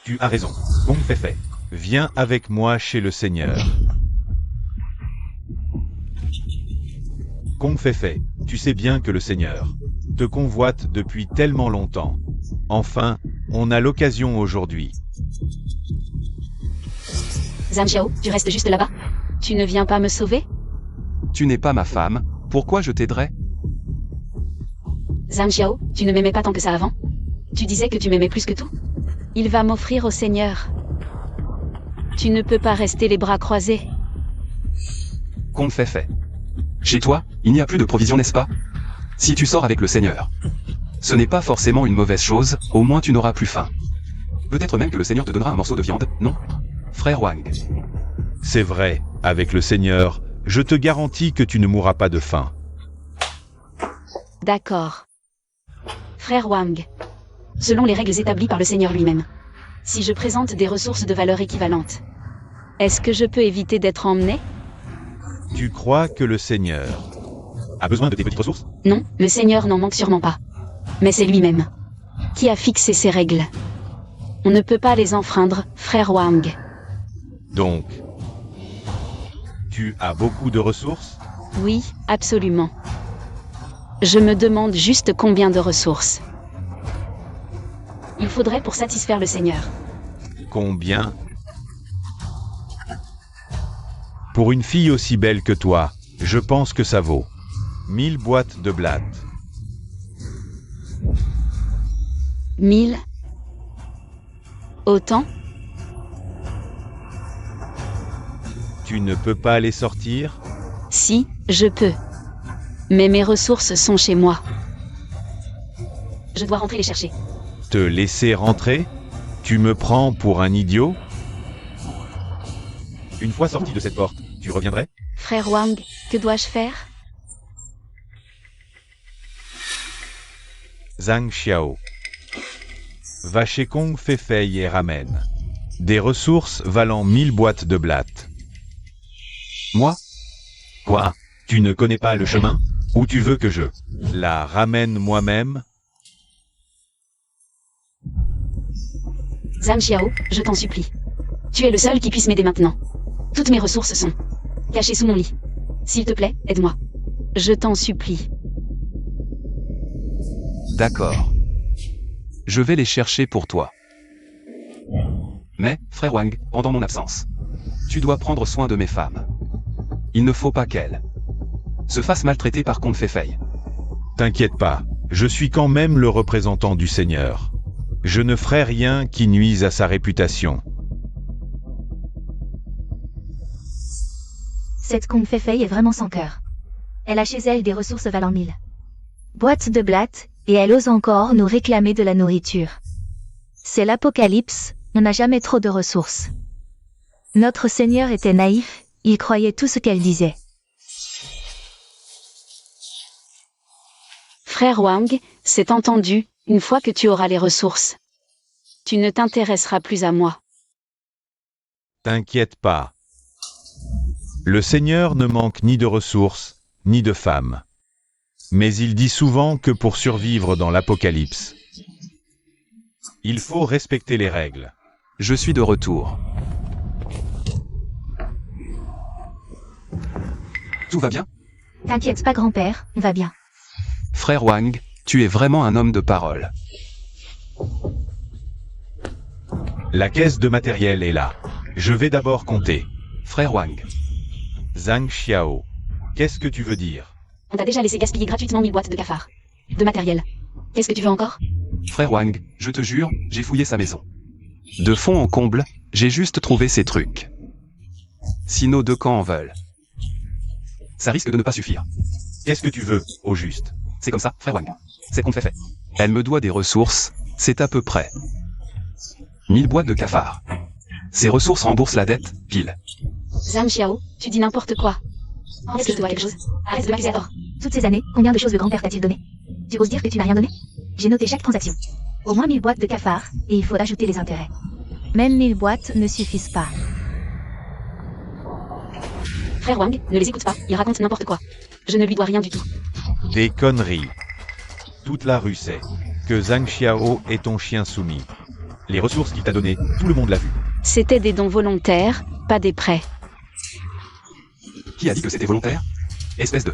Tu as raison, Kong Fei. Viens avec moi chez le Seigneur. Kong Fei, tu sais bien que le Seigneur te convoite depuis tellement longtemps. Enfin, on a l'occasion aujourd'hui. Zhang Xiao, tu restes juste là-bas? Tu ne viens pas me sauver? Tu n'es pas ma femme, pourquoi je t'aiderais? Zhang Xiao, tu ne m'aimais pas tant que ça avant? Tu disais que tu m'aimais plus que tout? Il va m'offrir au Seigneur. Tu ne peux pas rester les bras croisés. Kong Fei. Chez toi, il n'y a plus de provisions, n'est-ce pas? Si tu sors avec le Seigneur, ce n'est pas forcément une mauvaise chose, au moins tu n'auras plus faim. Peut-être même que le Seigneur te donnera un morceau de viande, non? Frère Wang. C'est vrai, avec le Seigneur, je te garantis que tu ne mourras pas de faim. D'accord. Frère Wang. Selon les règles établies par le Seigneur lui-même, si je présente des ressources de valeur équivalente, est-ce que je peux éviter d'être emmené? Tu crois que le Seigneur a besoin de tes petites ressources? Non, le Seigneur n'en manque sûrement pas. Mais c'est lui-même qui a fixé ces règles. On ne peut pas les enfreindre, frère Wang. Donc, tu as beaucoup de ressources? Oui, absolument. Je me demande juste combien de ressources il faudrait pour satisfaire le Seigneur. Combien? Pour une fille aussi belle que toi, je pense que ça vaut 1000 boîtes de blattes. 1000? Autant? Tu ne peux pas les sortir? Si, je peux. Mais mes ressources sont chez moi. Je dois rentrer les chercher. Te laisser rentrer? Tu me prends pour un idiot? Une fois sorti de cette porte, tu reviendrais? Frère Wang, que dois-je faire? Zhang Xiao. Va chez Kong Fei et ramène des ressources valant 1000 boîtes de blattes. Moi? Quoi? Tu ne connais pas le chemin? Ou tu veux que je la ramène moi-même? Zhang Xiao, je t'en supplie. Tu es le seul qui puisse m'aider maintenant. Toutes mes ressources sont cachées sous mon lit. S'il te plaît, aide-moi. Je t'en supplie. D'accord. Je vais les chercher pour toi. Mais, frère Wang, pendant mon absence, tu dois prendre soin de mes femmes. Il ne faut pas qu'elles se fassent maltraiter par Kong Fei. T'inquiète pas, je suis quand même le représentant du Seigneur. Je ne ferai rien qui nuise à sa réputation. Cette Kong Fei est vraiment sans cœur. Elle a chez elle des ressources valant 1000 boîtes de blattes, et elle ose encore nous réclamer de la nourriture. C'est l'apocalypse, on n'a jamais trop de ressources. Notre Seigneur était naïf, il croyait tout ce qu'elle disait. Frère Wang, c'est entendu, une fois que tu auras les ressources, tu ne t'intéresseras plus à moi. T'inquiète pas. Le Seigneur ne manque ni de ressources, ni de femmes. Mais il dit souvent que pour survivre dans l'Apocalypse, il faut respecter les règles. Je suis de retour. Tout va bien? T'inquiète pas grand-père, on va bien. Frère Wang, tu es vraiment un homme de parole. La caisse de matériel est là. Je vais d'abord compter. Frère Wang. Zhang Xiao. Qu'est-ce que tu veux dire? On t'a déjà laissé gaspiller gratuitement 1000 boîtes de cafards. De matériel. Qu'est-ce que tu veux encore? Frère Wang, je te jure, j'ai fouillé sa maison. De fond en comble, j'ai juste trouvé ces trucs. Si nos deux camps en veulent, ça risque de ne pas suffire. Qu'est-ce que tu veux, au juste? C'est comme ça, frère Wang. C'est qu'on fait. Elle me doit des ressources, c'est à peu près 1000 boîtes de cafards. Ces ressources remboursent la dette, pile. Zhang Xiao, tu dis n'importe quoi. Est-ce que je te dois quelque chose? Arrête de m'accuser à tort. Toutes ces années, combien de choses le grand-père t'a-t-il donné? Tu oses dire que tu n'as rien donné? J'ai noté chaque transaction. Au moins 1000 boîtes de cafards, et il faut ajouter les intérêts. Même 1000 boîtes ne suffisent pas. Frère Wang, ne les écoute pas, il raconte n'importe quoi. Je ne lui dois rien du tout. Des conneries. Toute la rue sait que Zhang Xiao est ton chien soumis. Les ressources qu'il t'a données, tout le monde l'a vu. C'était des dons volontaires, pas des prêts. Qui a dit que c'était volontaire? Espèce de...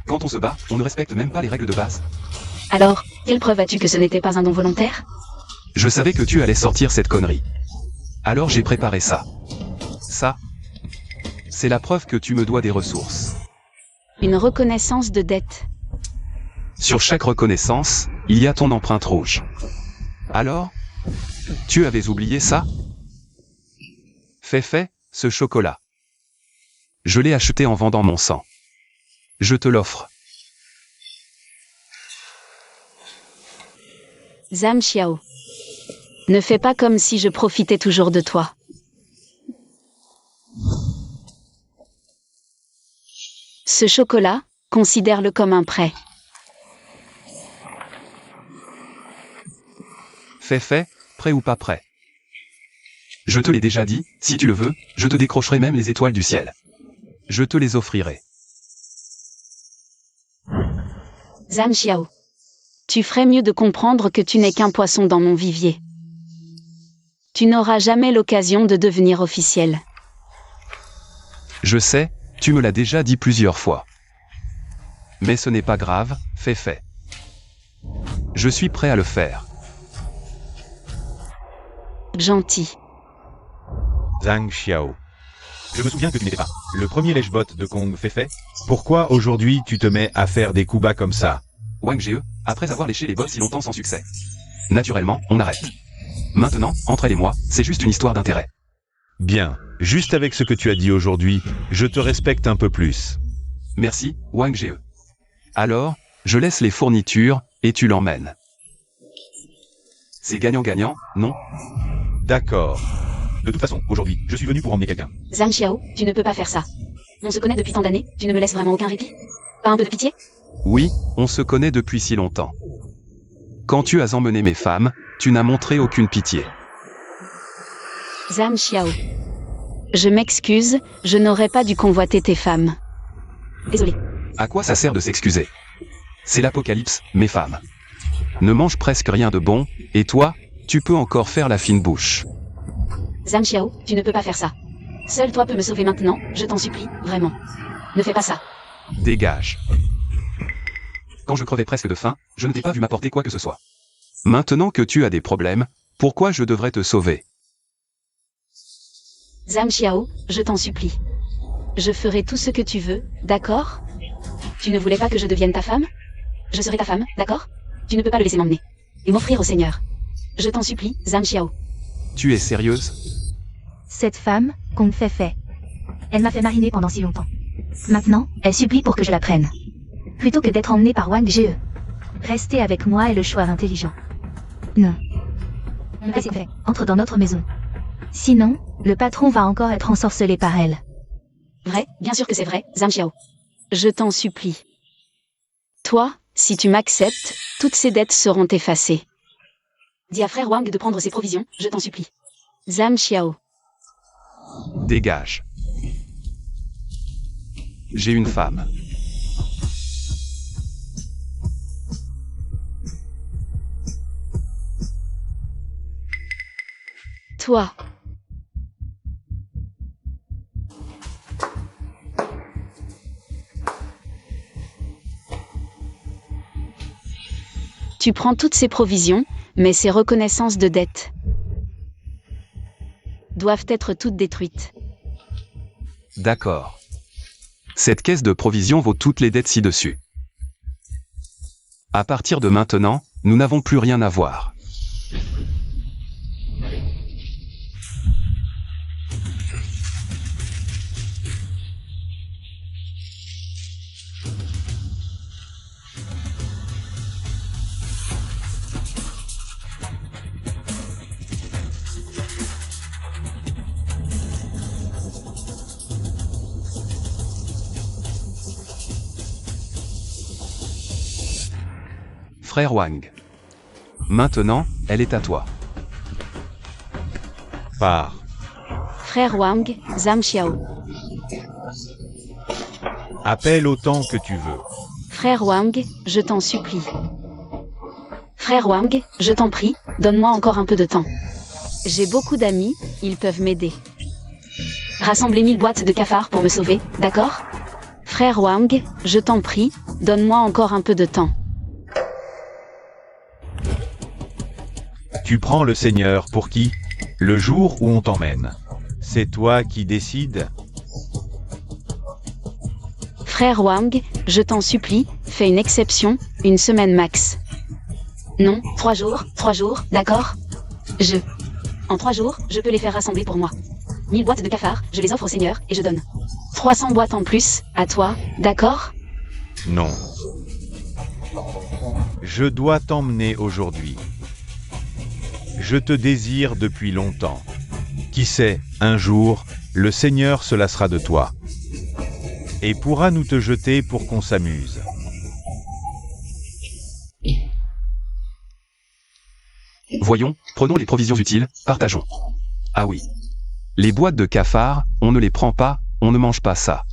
Quand on se bat, on ne respecte même pas les règles de base. Alors, quelle preuve as-tu que ce n'était pas un don volontaire? Je savais que tu allais sortir cette connerie. Alors j'ai préparé ça. Ça, c'est la preuve que tu me dois des ressources. Une reconnaissance de dette. Sur chaque reconnaissance, il y a ton empreinte rouge. Alors, tu avais oublié ça? Fais, ce chocolat. Je l'ai acheté en vendant mon sang. Je te l'offre. Zhang Xiao. Ne fais pas comme si je profitais toujours de toi. Ce chocolat, considère-le comme un prêt. Fais, prêt ou pas prêt. Je te l'ai déjà dit, si tu le veux, je te décrocherai même les étoiles du ciel. Je te les offrirai. Zhang Xiao. Tu ferais mieux de comprendre que tu n'es qu'un poisson dans mon vivier. Tu n'auras jamais l'occasion de devenir officiel. Je sais, tu me l'as déjà dit plusieurs fois. Mais ce n'est pas grave, fais. Je suis prêt à le faire. Gentil. Zhang Xiao. Je me souviens que tu n'étais pas le premier lèche-bot de Kong Fei. Pourquoi aujourd'hui tu te mets à faire des coups bas comme ça? Wang Ge, après avoir léché les bots si longtemps sans succès. Naturellement, on arrête. Maintenant, entre elle et moi, c'est juste une histoire d'intérêt. Bien, juste avec ce que tu as dit aujourd'hui, je te respecte un peu plus. Merci, Wang Ge. Alors, je laisse les fournitures, et tu l'emmènes. C'est gagnant-gagnant, non? D'accord. De toute façon, aujourd'hui, je suis venu pour emmener quelqu'un. Zhang Xiao, tu ne peux pas faire ça. On se connaît depuis tant d'années, tu ne me laisses vraiment aucun répit? Pas un peu de pitié? Oui, on se connaît depuis si longtemps. Quand tu as emmené mes femmes, tu n'as montré aucune pitié. Zhang Xiao. Je m'excuse, je n'aurais pas dû convoiter tes femmes. Désolé. À quoi ça sert de s'excuser? C'est l'apocalypse, mes femmes. Ne mange presque rien de bon, et toi, tu peux encore faire la fine bouche. Zhang Xiao, tu ne peux pas faire ça. Seul toi peux me sauver maintenant, je t'en supplie, vraiment. Ne fais pas ça. Dégage. Quand je crevais presque de faim, je ne t'ai pas vu m'apporter quoi que ce soit. Maintenant que tu as des problèmes, pourquoi je devrais te sauver? Zhang Xiao, je t'en supplie. Je ferai tout ce que tu veux, d'accord? Tu ne voulais pas que je devienne ta femme? Je serai ta femme, d'accord? Tu ne peux pas le laisser m'emmener. Et m'offrir au Seigneur. Je t'en supplie, Zhang Xiao. Tu es sérieuse? Cette femme, Kong Fei. Elle m'a fait mariner pendant si longtemps. Maintenant, elle supplie pour que je la prenne. Plutôt que d'être emmenée par Wang Ge. Rester avec moi est le choix intelligent. Non. C'est fait. Entre dans notre maison. Sinon, le patron va encore être ensorcelé par elle. Vrai, bien sûr que c'est vrai, Zhang Xiao. Je t'en supplie. Toi, si tu m'acceptes, toutes ces dettes seront effacées. Dis à frère Wang de prendre ses provisions, je t'en supplie. Zhang Xiao. Dégage. J'ai une femme. Toi. Tu prends toutes ces provisions, mais ces reconnaissances de dette doivent être toutes détruites. D'accord. Cette caisse de provisions vaut toutes les dettes ci-dessus. À partir de maintenant, nous n'avons plus rien à voir. frère Wang. Maintenant, elle est à toi. Pars. Frère Wang, Zhang Xiao. Appelle autant que tu veux. Frère Wang, je t'en supplie. Frère Wang, je t'en prie, donne-moi encore un peu de temps. J'ai beaucoup d'amis, ils peuvent m'aider. Rassemblez 1000 boîtes de cafards pour me sauver, d'accord? Frère Wang, je t'en prie, donne-moi encore un peu de temps. Tu prends le Seigneur pour qui? Le jour où on t'emmène. C'est toi qui décides. Frère Wang, je t'en supplie, fais une exception, une semaine max. Non, 3 jours, d'accord? En 3 jours, je peux les faire rassembler pour moi. 1000 boîtes de cafards, je les offre au Seigneur, et je donne 300 boîtes en plus, à toi, d'accord? Non. Je dois t'emmener aujourd'hui. Je te désire depuis longtemps. Qui sait, un jour, le Seigneur se lassera de toi. Et pourra nous te jeter pour qu'on s'amuse. Voyons, prenons les provisions utiles, partageons. Ah oui. Les boîtes de cafards, on ne les prend pas, on ne mange pas ça.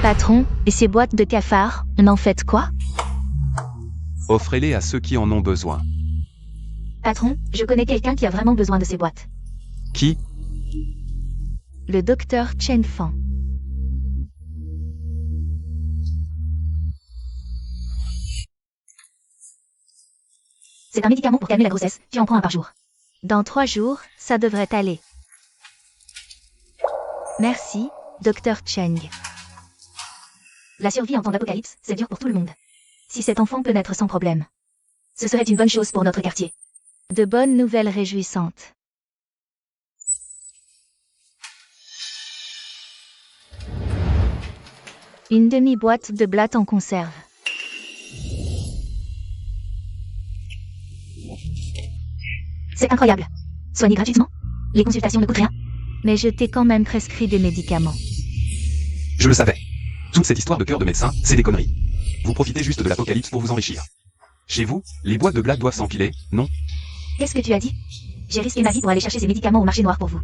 Patron, et ces boîtes de cafards, on en fait quoi? Offrez-les à ceux qui en ont besoin. Patron, je connais quelqu'un qui a vraiment besoin de ces boîtes. Qui? Le docteur Chen Fan. C'est un médicament pour calmer la grossesse, tu en prends un par jour. Dans 3 jours, ça devrait aller. Merci, docteur Cheng. La survie en temps d'apocalypse, c'est dur pour tout le monde. Si cet enfant peut naître sans problème, ce serait une bonne chose pour notre quartier. De bonnes nouvelles réjouissantes. Une demi-boîte de blattes en conserve. C'est incroyable. Soigner gratuitement. Les consultations ne coûtent rien. Mais je t'ai quand même prescrit des médicaments. Je le savais. Toute cette histoire de cœur de médecin, c'est des conneries. Vous profitez juste de l'apocalypse pour vous enrichir. Chez vous, les boîtes de blattes doivent s'empiler, non? Qu'est-ce que tu as dit? J'ai risqué ma vie pour aller chercher ces médicaments au marché noir pour vous.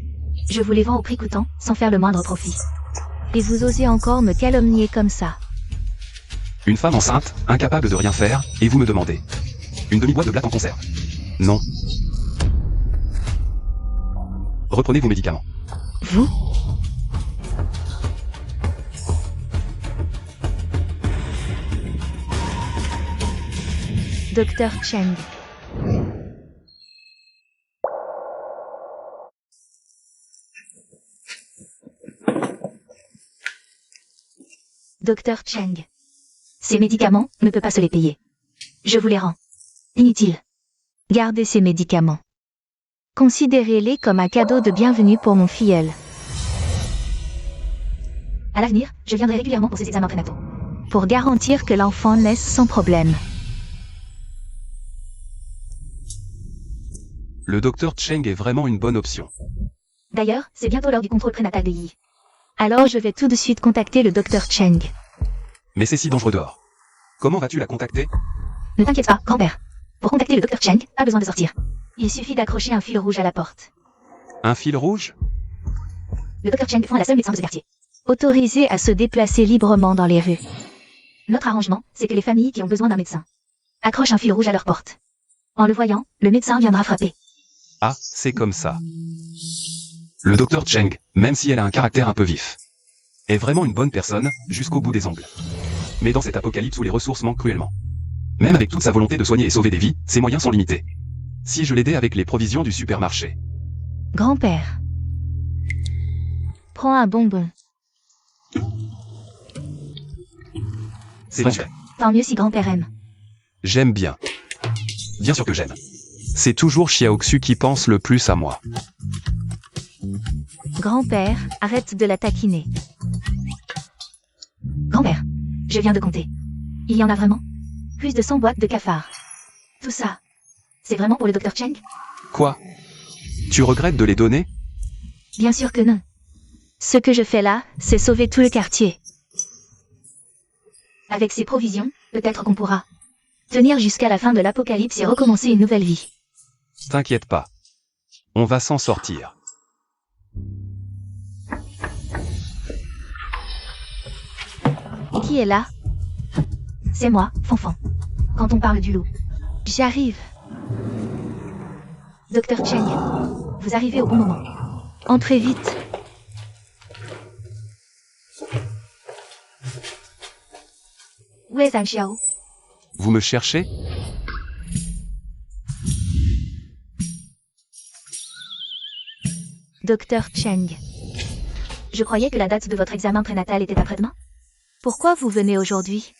Je vous les vends au prix coûtant, sans faire le moindre profit. Et vous osez encore me calomnier comme ça. Une femme enceinte, incapable de rien faire, et vous me demandez. Une demi-boîte de blattes en conserve. Non. Reprenez vos médicaments. Vous? Docteur Cheng. Docteur Cheng. Ces médicaments, ne peut pas se les payer. Je vous les rends. Inutile. Gardez ces médicaments. Considérez-les comme un cadeau de bienvenue pour mon filleul. À l'avenir, je viendrai régulièrement pour ces examens prénataux. Pour garantir que l'enfant naisse sans problème. Le docteur Cheng est vraiment une bonne option. D'ailleurs, c'est bientôt l'heure du contrôle prénatal de Yi. Alors je vais tout de suite contacter le docteur Cheng. Mais c'est si dangereux dehors. Comment vas-tu la contacter? Ne t'inquiète pas, grand-père. Pour contacter le docteur Cheng, pas besoin de sortir. Il suffit d'accrocher un fil rouge à la porte. Un fil rouge? Le docteur Cheng est la seule médecin de ce quartier. Autorisé à se déplacer librement dans les rues. Notre arrangement, c'est que les familles qui ont besoin d'un médecin accrochent un fil rouge à leur porte. En le voyant, le médecin viendra frapper. Ah, c'est comme ça. Le docteur Cheng, même si elle a un caractère un peu vif, est vraiment une bonne personne, jusqu'au bout des ongles. Mais dans cet apocalypse où les ressources manquent cruellement, même avec toute sa volonté de soigner et sauver des vies, ses moyens sont limités. Si je l'aidais avec les provisions du supermarché. Grand-père. Prends un bonbon. C'est bon. Tant mieux si grand-père aime. J'aime bien. Bien sûr que j'aime. C'est toujours Xiaoxu qui pense le plus à moi. Grand-père, arrête de la taquiner. Grand-père, je viens de compter. Il y en a vraiment plus de 100 boîtes de cafards. Tout ça, c'est vraiment pour le docteur Cheng? Quoi? Tu regrettes de les donner? Bien sûr que non. Ce que je fais là, c'est sauver tout le quartier. Avec ces provisions, peut-être qu'on pourra tenir jusqu'à la fin de l'apocalypse et recommencer une nouvelle vie. T'inquiète pas. On va s'en sortir. Qui est là? C'est moi, Fanfan. Quand on parle du loup. J'arrive. Docteur Cheng, vous arrivez au bon moment. Entrez vite. Où est Zhang Xiao? Vous me cherchez? Docteur Cheng. Je croyais que la date de votre examen prénatal était après-demain. Pourquoi vous venez aujourd'hui?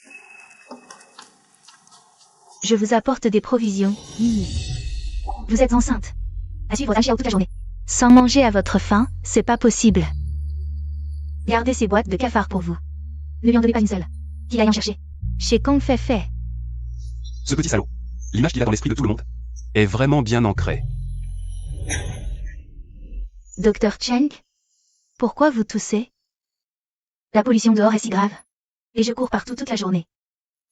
Je vous apporte des provisions. Vous êtes enceinte. À suivre Zhang Xiao toute la journée. Sans manger à votre faim, c'est pas possible. Gardez ces boîtes de cafards pour vous. Ne lui en donnez pas une seule. Qu'il aille en chercher. Chez Kong Fei. Ce petit salaud. L'image qu'il a dans l'esprit de tout le monde est vraiment bien ancrée. Docteur Cheng? Pourquoi vous toussez? La pollution dehors est si grave. Et je cours partout toute la journée.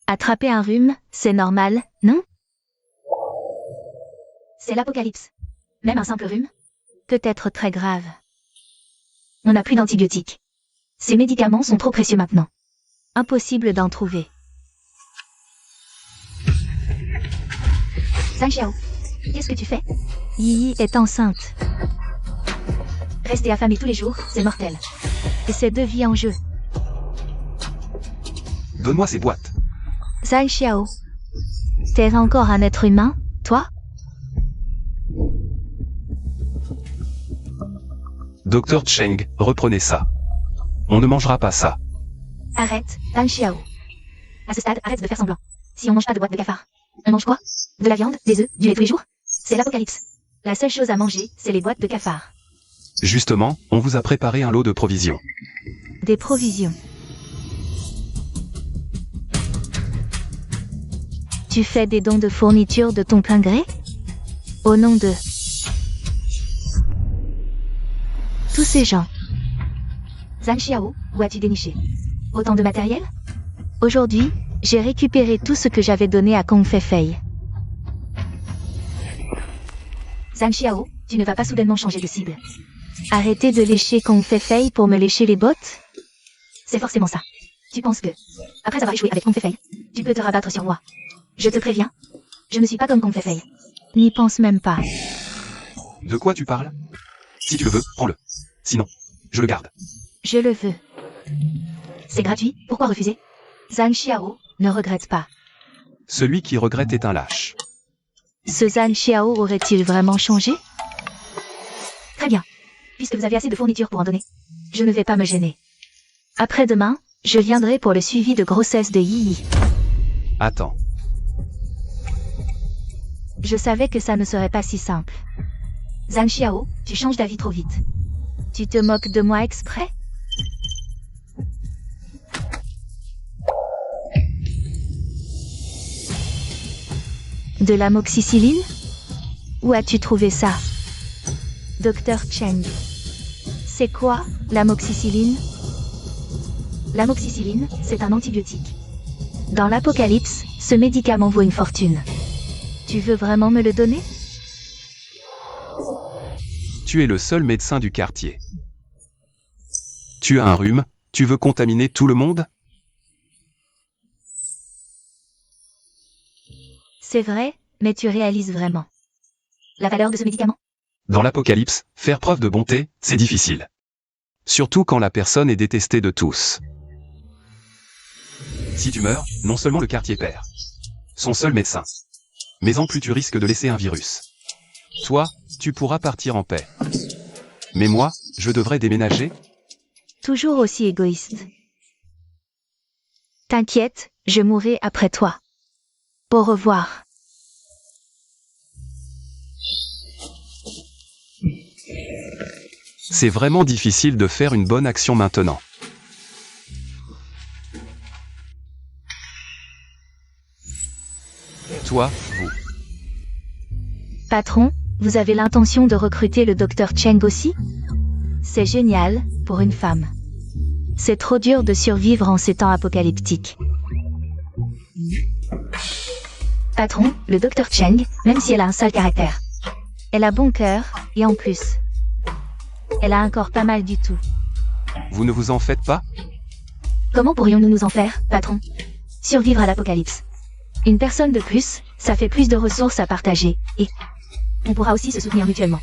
Attraper un rhume, c'est normal, non? C'est l'apocalypse. Même un simple rhume peut être très grave. On n'a plus d'antibiotiques. Ces médicaments sont trop précieux maintenant. Impossible d'en trouver. Zhang Xiao, qu'est-ce que tu fais? Yi est enceinte. Rester affamé tous les jours, c'est mortel. Et c'est 2 vies en jeu. Donne-moi ces boîtes. Zhang Xiao, t'es encore un être humain, toi? Docteur Cheng, reprenez ça. On ne mangera pas ça. Arrête, Zhang Xiao. À ce stade, arrête de faire semblant. Si on mange pas de boîte de cafards, on mange quoi? De la viande, des œufs, du lait tous les jours? C'est l'apocalypse. La seule chose à manger, c'est les boîtes de cafards. Justement, on vous a préparé un lot de provisions. Des provisions. Tu fais des dons de fourniture de ton plein gré? Au nom de tous ces gens. Zhang Xiao, où as-tu déniché autant de matériel? Aujourd'hui, j'ai récupéré tout ce que j'avais donné à Kong Fei. Zhang Xiao, tu ne vas pas soudainement changer de cible. Arrêtez de lécher Kong Fei pour me lécher les bottes? C'est forcément ça. Tu penses que, après avoir échoué avec Kong Fei, tu peux te rabattre sur moi? Je te préviens, je ne suis pas comme Kong Fei. N'y pense même pas. De quoi tu parles? Si tu le veux, prends-le. Sinon, je le garde. Je le veux. C'est gratuit, pourquoi refuser? Zhang Xiao ne regrette pas. Celui qui regrette est un lâche. Ce Zhang Xiao aurait-il vraiment changé? Très bien. Puisque vous avez assez de fournitures pour en donner, je ne vais pas me gêner. Après-demain, je viendrai pour le suivi de grossesse de Yi. Attends. Je savais que ça ne serait pas si simple. Zhang Xiao, tu changes d'avis trop vite. Tu te moques de moi exprès? De l'amoxicilline? Où as-tu trouvé ça? Docteur Cheng. C'est quoi, l'amoxicilline? L'amoxicilline, c'est un antibiotique. Dans l'apocalypse, ce médicament vaut une fortune. Tu veux vraiment me le donner? Tu es le seul médecin du quartier. Tu as un rhume, tu veux contaminer tout le monde? C'est vrai, mais tu réalises vraiment la valeur de ce médicament? Dans l'apocalypse, faire preuve de bonté, c'est difficile. Surtout quand la personne est détestée de tous. Si tu meurs, non seulement le quartier perd son seul médecin, mais en plus tu risques de laisser un virus. Toi, tu pourras partir en paix. Mais moi, je devrais déménager? Toujours aussi égoïste. T'inquiète, je mourrai après toi. Au revoir. C'est vraiment difficile de faire une bonne action maintenant. Toi, vous. Patron, vous avez l'intention de recruter le docteur Cheng aussi? C'est génial, pour une femme. C'est trop dur de survivre en ces temps apocalyptiques. Patron, le docteur Cheng, même si elle a un sale caractère. Elle a bon cœur, et en plus, elle a un corps pas mal du tout. Vous ne vous en faites pas? Comment pourrions-nous nous en faire, patron? Survivre à l'apocalypse. Une personne de plus, ça fait plus de ressources à partager, et on pourra aussi se soutenir mutuellement.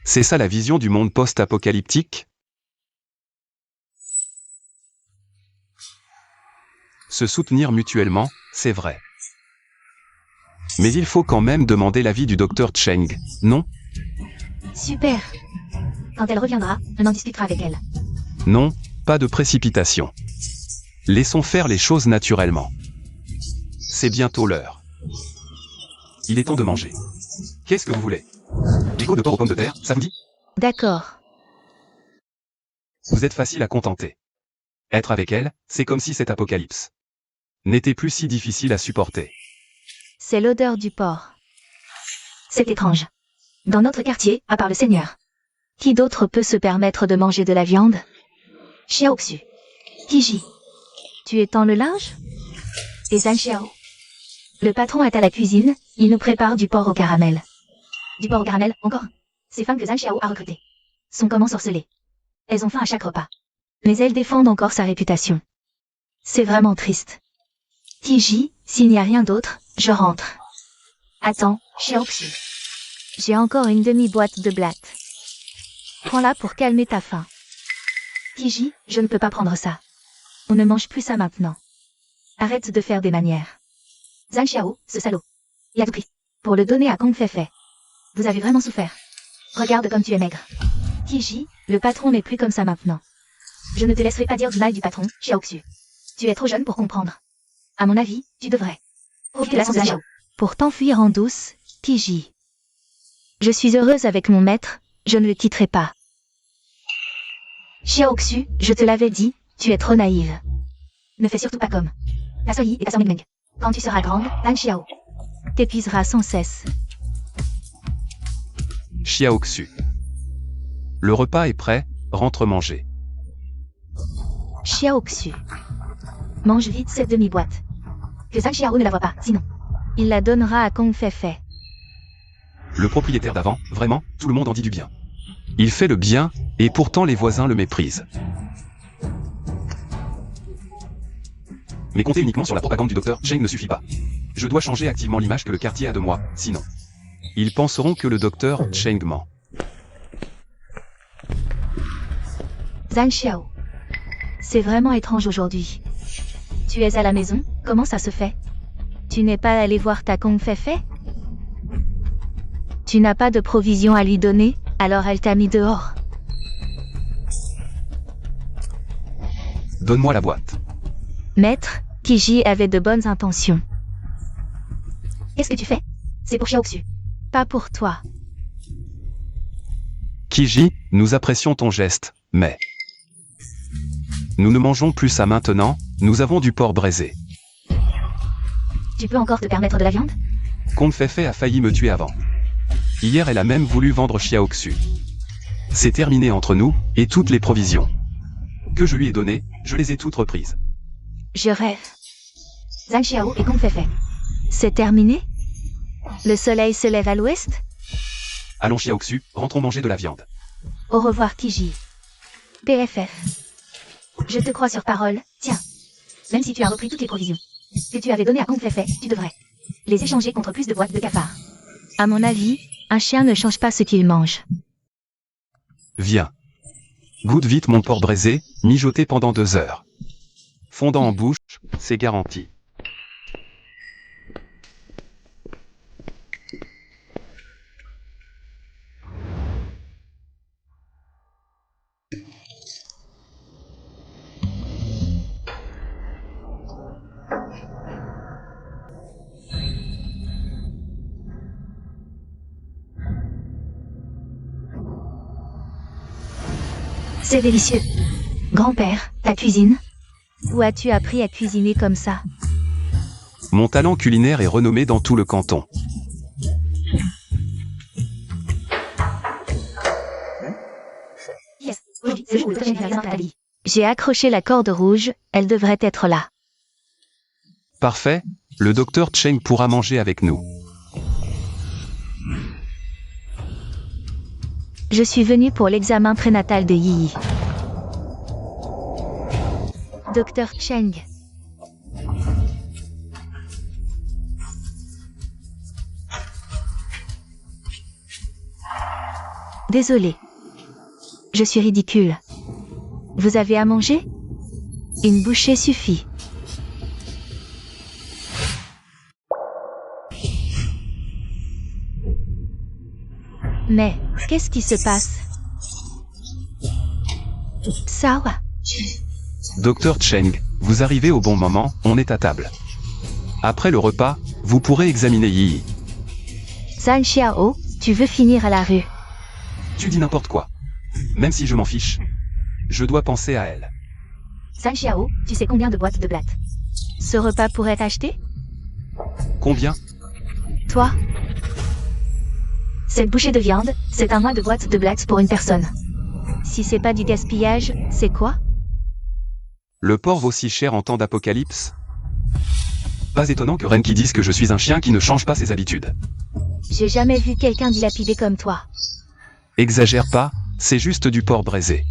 C'est ça la vision du monde post-apocalyptique? Se soutenir mutuellement, c'est vrai. Mais il faut quand même demander l'avis du docteur Cheng, non? Super. Quand elle reviendra, on en discutera avec elle. Non, pas de précipitation. Laissons faire les choses naturellement. C'est bientôt l'heure. Il est temps de manger. Qu'est-ce que vous voulez? Des côtes de porc aux pommes de terre, ça vous dit? D'accord. Vous êtes facile à contenter. Être avec elle, c'est comme si cet apocalypse n'était plus si difficile à supporter. C'est l'odeur du porc. C'est étrange. Dans notre quartier, à part le Seigneur, qui d'autre peut se permettre de manger de la viande? Xiaoxu. Tiji. Tu étends le linge? Et Zhang Xiao. Le patron est à la cuisine, il nous prépare du porc au caramel. Du porc au caramel, encore? Ces femmes que Zhang Xiao a recrutées sont comme ensorcelées. Elles ont faim à chaque repas. Mais elles défendent encore sa réputation. C'est vraiment triste. Tiji, s'il n'y a rien d'autre, je rentre. Attends, Xiaoxu. J'ai encore une demi-boîte de blattes. Prends-la pour calmer ta faim. Tiji, je ne peux pas prendre ça. On ne mange plus ça maintenant. Arrête de faire des manières. Zhang Xiao, ce salaud. Il a tout pris. Pour le donner à Kong Feifei. Vous avez vraiment souffert. Regarde comme tu es maigre. Tiji, le patron n'est plus comme ça maintenant. Je ne te laisserai pas dire du mal du patron, Xiaoxu. Tu es trop jeune pour comprendre. À mon avis, tu devrais profiter de la chance de Zhang Xiao. Pour t'enfuir en douce, Tiji. Je suis heureuse avec mon maître, je ne le quitterai pas. Xiaoxu, je te l'avais dit, tu es trop naïve. Ne fais surtout pas comme ta sœur Yi et ta sœur Mingmeng. Quand tu seras grande, Zhang Xiao t'épuisera sans cesse. Xiaoxu. Le repas est prêt, rentre manger. Xiaoxu. Mange vite cette demi-boîte. Que Zhang Xiao ne la voit pas, sinon il la donnera à Kong Feifei. Le propriétaire d'avant, vraiment, tout le monde en dit du bien. Il fait le bien, et pourtant les voisins le méprisent. Mais compter uniquement sur la propagande du docteur Cheng ne suffit pas. Je dois changer activement l'image que le quartier a de moi, sinon ils penseront que le docteur Cheng ment. Zhang Xiao. C'est vraiment étrange aujourd'hui. Tu es à la maison, comment ça se fait? Tu n'es pas allé voir ta Kong Feifei? Tu n'as pas de provisions à lui donner, alors elle t'a mis dehors. Donne-moi la boîte. Maître, Tiji avait de bonnes intentions. Qu'est-ce que tu fais? C'est pour Xiaoxu. Pas pour toi. Kiji, nous apprécions ton geste, mais nous ne mangeons plus ça maintenant, nous avons du porc braisé. Tu peux encore te permettre de la viande? Kong Feifei a failli me tuer avant. Hier elle a même voulu vendre Xiaoxu. C'est terminé entre nous, et toutes les provisions que je lui ai données, je les ai toutes reprises. Je rêve. Zhang Xiao et Kong Feifei. C'est terminé? Le soleil se lève à l'ouest? Allons Xiaoxu, rentrons manger de la viande. Au revoir Tiji. PFF. Je te crois sur parole, tiens. Même si tu as repris toutes les provisions que tu avais données à Kong Feifei, tu devrais les échanger contre plus de boîtes de cafards. À mon avis, un chien ne change pas ce qu'il mange. Viens. Goûte vite mon porc braisé, mijoté pendant 2 heures. Fondant en bouche, c'est garanti. C'est délicieux. Grand-père, ta cuisine? Où as-tu appris à cuisiner comme ça? Mon talent culinaire est renommé dans tout le canton. Yes, aujourd'hui, c'est le jour où le docteur Cheng vient à Nathalie. J'ai accroché la corde rouge, elle devrait être là. Parfait, le docteur Cheng pourra manger avec nous. Je suis venue pour l'examen prénatal de Yi. Docteur Cheng. Désolé. Je suis ridicule. Vous avez à manger? Une bouchée suffit. Mais, qu'est-ce qui se passe? Sawa. Docteur Cheng, vous arrivez au bon moment, on est à table. Après le repas, vous pourrez examiner Yi. Zhang Xiao, tu veux finir à la rue? Tu dis n'importe quoi. Même si je m'en fiche. Je dois penser à elle. Zhang Xiao, tu sais combien de boîtes de blattes ce repas pourrait être acheté? Combien? Toi? Cette bouchée de viande, c'est un mois de boîtes de blattes pour une personne. Si c'est pas du gaspillage, c'est quoi? Le porc vaut si cher en temps d'apocalypse? Pas étonnant que Renki dise que je suis un chien qui ne change pas ses habitudes. J'ai jamais vu quelqu'un dilapidé comme toi. Exagère pas, c'est juste du porc braisé.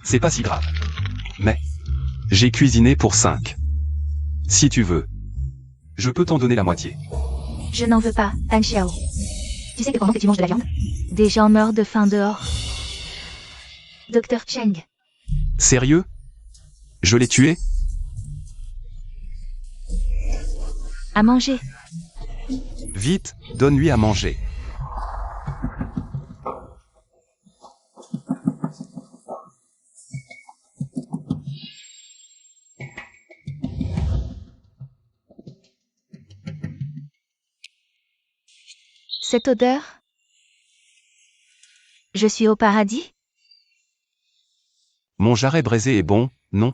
C'est pas si grave. Mais, j'ai cuisiné pour 5. Si tu veux, je peux t'en donner la moitié. Je n'en veux pas, Zhang Xiao. Tu sais que pendant que tu manges de la viande, des gens meurent de faim dehors. Docteur Cheng. Sérieux? Je l'ai tué? À manger. Vite, donne-lui à manger. Cette odeur? Je suis au paradis? Mon jarret braisé est bon, non?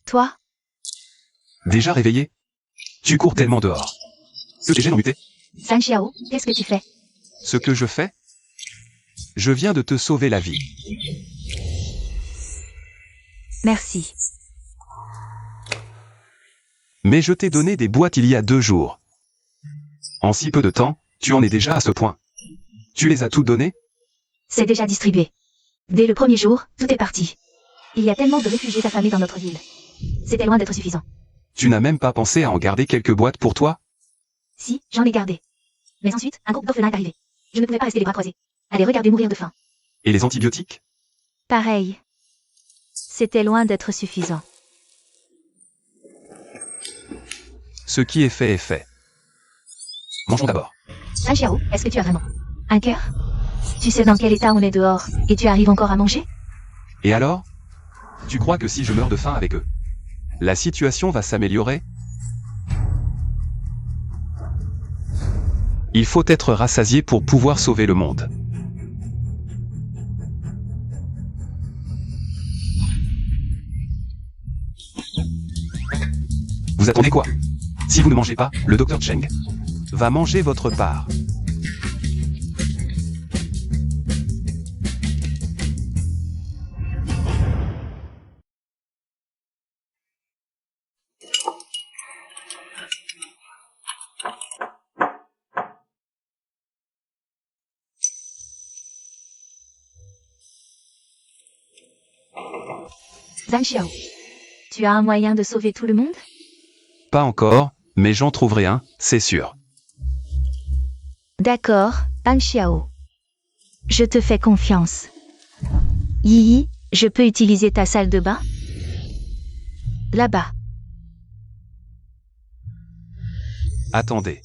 Toi? Déjà réveillé? Tu cours tellement dehors. Que t'es gêné en muté? Zhang Xiao, qu'est-ce que tu fais? Ce que je fais? Je viens de te sauver la vie. Merci. Mais je t'ai donné des boîtes il y a 2 jours. En si peu de temps, tu en es déjà à ce point. Tu les as toutes données? C'est déjà distribué. Dès le premier jour, tout est parti. Il y a tellement de réfugiés affamés dans notre ville. C'était loin d'être suffisant. Tu n'as même pas pensé à en garder quelques boîtes pour toi? Si, j'en ai gardé. Mais ensuite, un groupe d'orphelins est arrivé. Je ne pouvais pas rester les bras croisés. Allez regarder mourir de faim. Et les antibiotiques? Pareil. C'était loin d'être suffisant. Ce qui est fait est fait. Mangeons d'abord. Zhang Xiao, est-ce que tu as vraiment un cœur? Tu sais dans quel état on est dehors, et tu arrives encore à manger? Et alors? Tu crois que si je meurs de faim avec eux, la situation va s'améliorer? Il faut être rassasié pour pouvoir sauver le monde. Vous attendez quoi? Si vous ne mangez pas, le docteur Cheng va manger votre part. Zhang Xiao, tu as un moyen de sauver tout le monde? Pas encore, mais j'en trouverai un, c'est sûr. D'accord, Zhang Xiao. Je te fais confiance. Yi, je peux utiliser ta salle de bain? Là-bas. Attendez.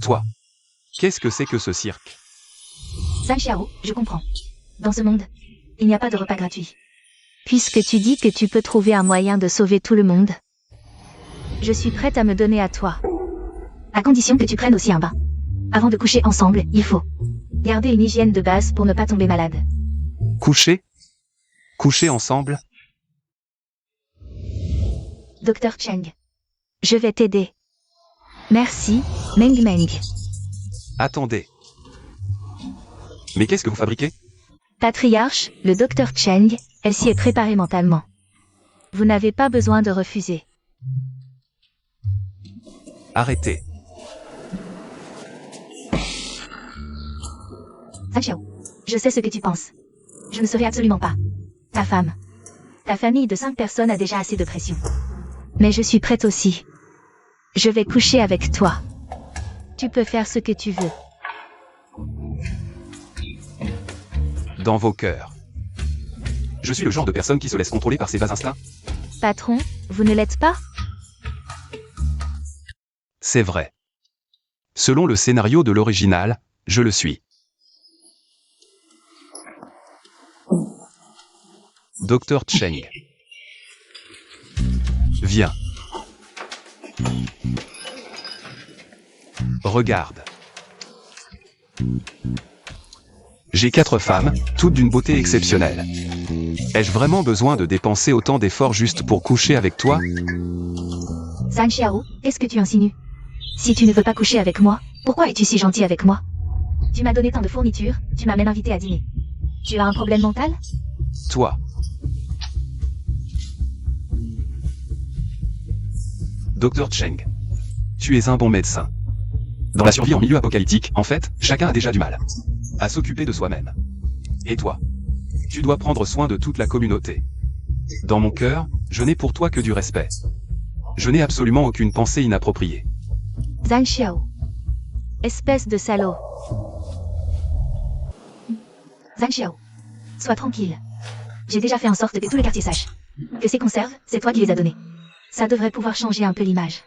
Toi, qu'est-ce que c'est que ce cirque? Zhang Xiao, je comprends. Dans ce monde, il n'y a pas de repas gratuit. Puisque tu dis que tu peux trouver un moyen de sauver tout le monde, je suis prête à me donner à toi. À condition que tu prennes aussi un bain. Avant de coucher ensemble, il faut garder une hygiène de base pour ne pas tomber malade. Coucher? Coucher ensemble? Docteur Cheng. Je vais t'aider. Merci, Meng Meng. Attendez. Mais qu'est-ce que vous fabriquez? Patriarche, le docteur Cheng, elle s'y est préparée mentalement. Vous n'avez pas besoin de refuser. Arrêtez. Zhang Xiao, je sais ce que tu penses. Je ne serai absolument pas ta femme. Ta famille de 5 personnes a déjà assez de pression. Mais je suis prête aussi. Je vais coucher avec toi. Tu peux faire ce que tu veux. Dans vos cœurs. Je suis le genre de personne qui se laisse contrôler par ses bas instincts. Patron, vous ne l'êtes pas? C'est vrai. Selon le scénario de l'original, je le suis. Docteur Cheng. Viens. Regarde. J'ai 4 femmes, toutes d'une beauté exceptionnelle. Ai-je vraiment besoin de dépenser autant d'efforts juste pour coucher avec toi? Zhang Xiao, qu'est-ce que tu insinues? Si tu ne veux pas coucher avec moi, pourquoi es-tu si gentil avec moi? Tu m'as donné tant de fournitures, tu m'as même invité à dîner. Tu as un problème mental? Toi. Docteur Cheng. Tu es un bon médecin. Dans la survie en milieu apocalyptique, en fait, chacun a déjà du mal à s'occuper de soi-même. Et toi? Tu dois prendre soin de toute la communauté. Dans mon cœur, je n'ai pour toi que du respect. Je n'ai absolument aucune pensée inappropriée. Zhang Xiao. Espèce de salaud. Zhang Xiao. Sois tranquille. J'ai déjà fait en sorte que tout le quartier sache que ces conserves, c'est toi qui les as données. Ça devrait pouvoir changer un peu l'image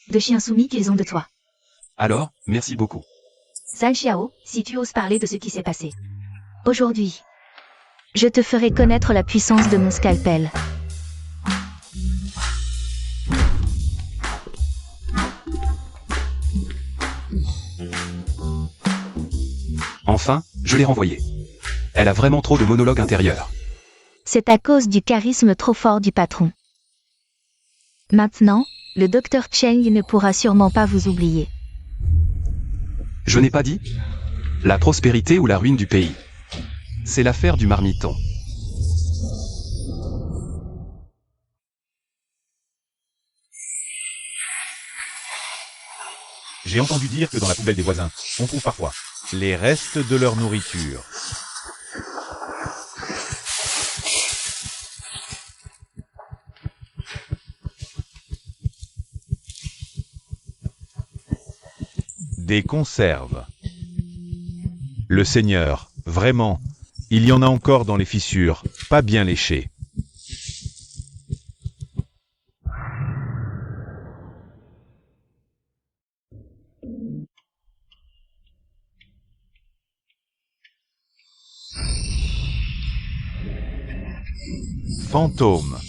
de chien soumis qu'ils ont de toi. Alors, merci beaucoup. Zhang Xiao, si tu oses parler de ce qui s'est passé aujourd'hui, je te ferai connaître la puissance de mon scalpel. Enfin, je l'ai renvoyée. Elle a vraiment trop de monologues intérieurs. C'est à cause du charisme trop fort du patron. Maintenant, le docteur Cheng ne pourra sûrement pas vous oublier. Je n'ai pas dit la prospérité ou la ruine du pays. C'est l'affaire du marmiton. J'ai entendu dire que dans la poubelle des voisins, on trouve parfois les restes de leur nourriture. Des conserves. Le Seigneur, vraiment, il y en a encore dans les fissures, pas bien léchées. Fantôme.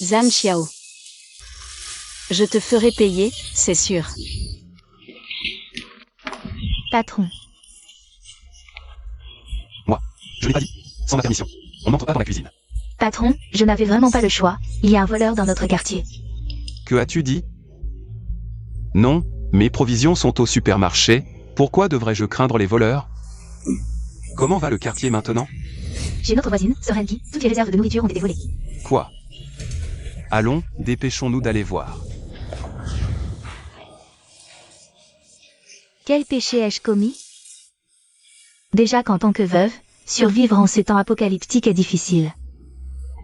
Zhang Xiao. Je te ferai payer, c'est sûr. Patron. Moi, je n'ai pas dit. Sans ma permission. On n'entre pas dans la cuisine. Patron, je n'avais vraiment pas le choix. Il y a un voleur dans notre quartier. Que as-tu dit? Non, mes provisions sont au supermarché. Pourquoi devrais-je craindre les voleurs? Comment va le quartier maintenant? Chez notre voisine, Sœur Enki, toutes les réserves de nourriture ont été volées. Quoi? Allons, dépêchons-nous d'aller voir. Quel péché ai-je commis? Déjà qu'en tant que veuve, survivre en ces temps apocalyptiques est difficile.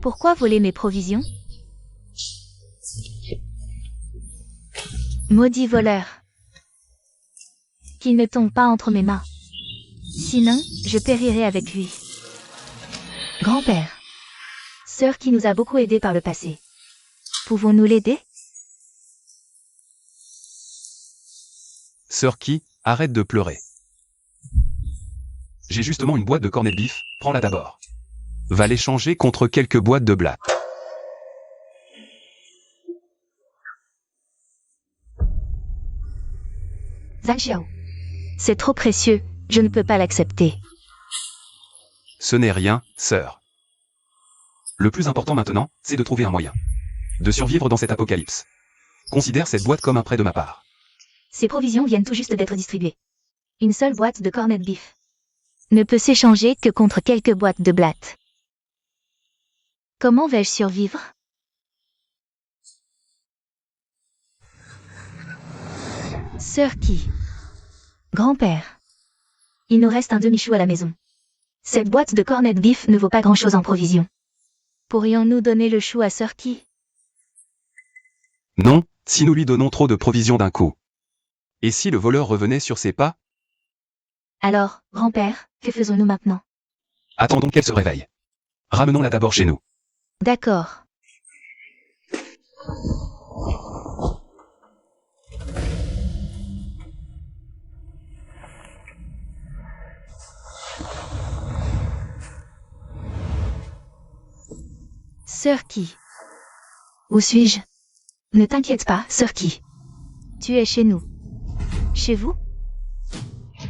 Pourquoi voler mes provisions? Maudit voleur. Qu'il ne tombe pas entre mes mains. Sinon, je périrai avec lui. Grand-père. Sœur qui nous a beaucoup aidés par le passé. Pouvons-nous l'aider? Sœur Qui, arrête de pleurer. J'ai justement une boîte de cornets de bif, prends-la d'abord. Va l'échanger contre quelques boîtes de blattes. Zhang Xiao. C'est trop précieux, je ne peux pas l'accepter. Ce n'est rien, sœur. Le plus important maintenant, c'est de trouver un moyen de survivre dans cet apocalypse. Considère cette boîte comme un prêt de ma part. Ces provisions viennent tout juste d'être distribuées. Une seule boîte de corned beef ne peut s'échanger que contre quelques boîtes de blattes. Comment vais-je survivre? Sœur qui? Grand-père. Il nous reste un demi-chou à la maison. Cette boîte de corned beef ne vaut pas grand-chose en provisions. Pourrions-nous donner le chou à Sœur qui? Non, si nous lui donnons trop de provisions d'un coup. Et si le voleur revenait sur ses pas? Alors, grand-père, que faisons-nous maintenant? Attendons qu'elle se réveille. Ramenons-la d'abord chez nous. D'accord. Sœur qui? Où suis-je? Ne t'inquiète pas, Sœur qui. Tu es chez nous. Chez vous?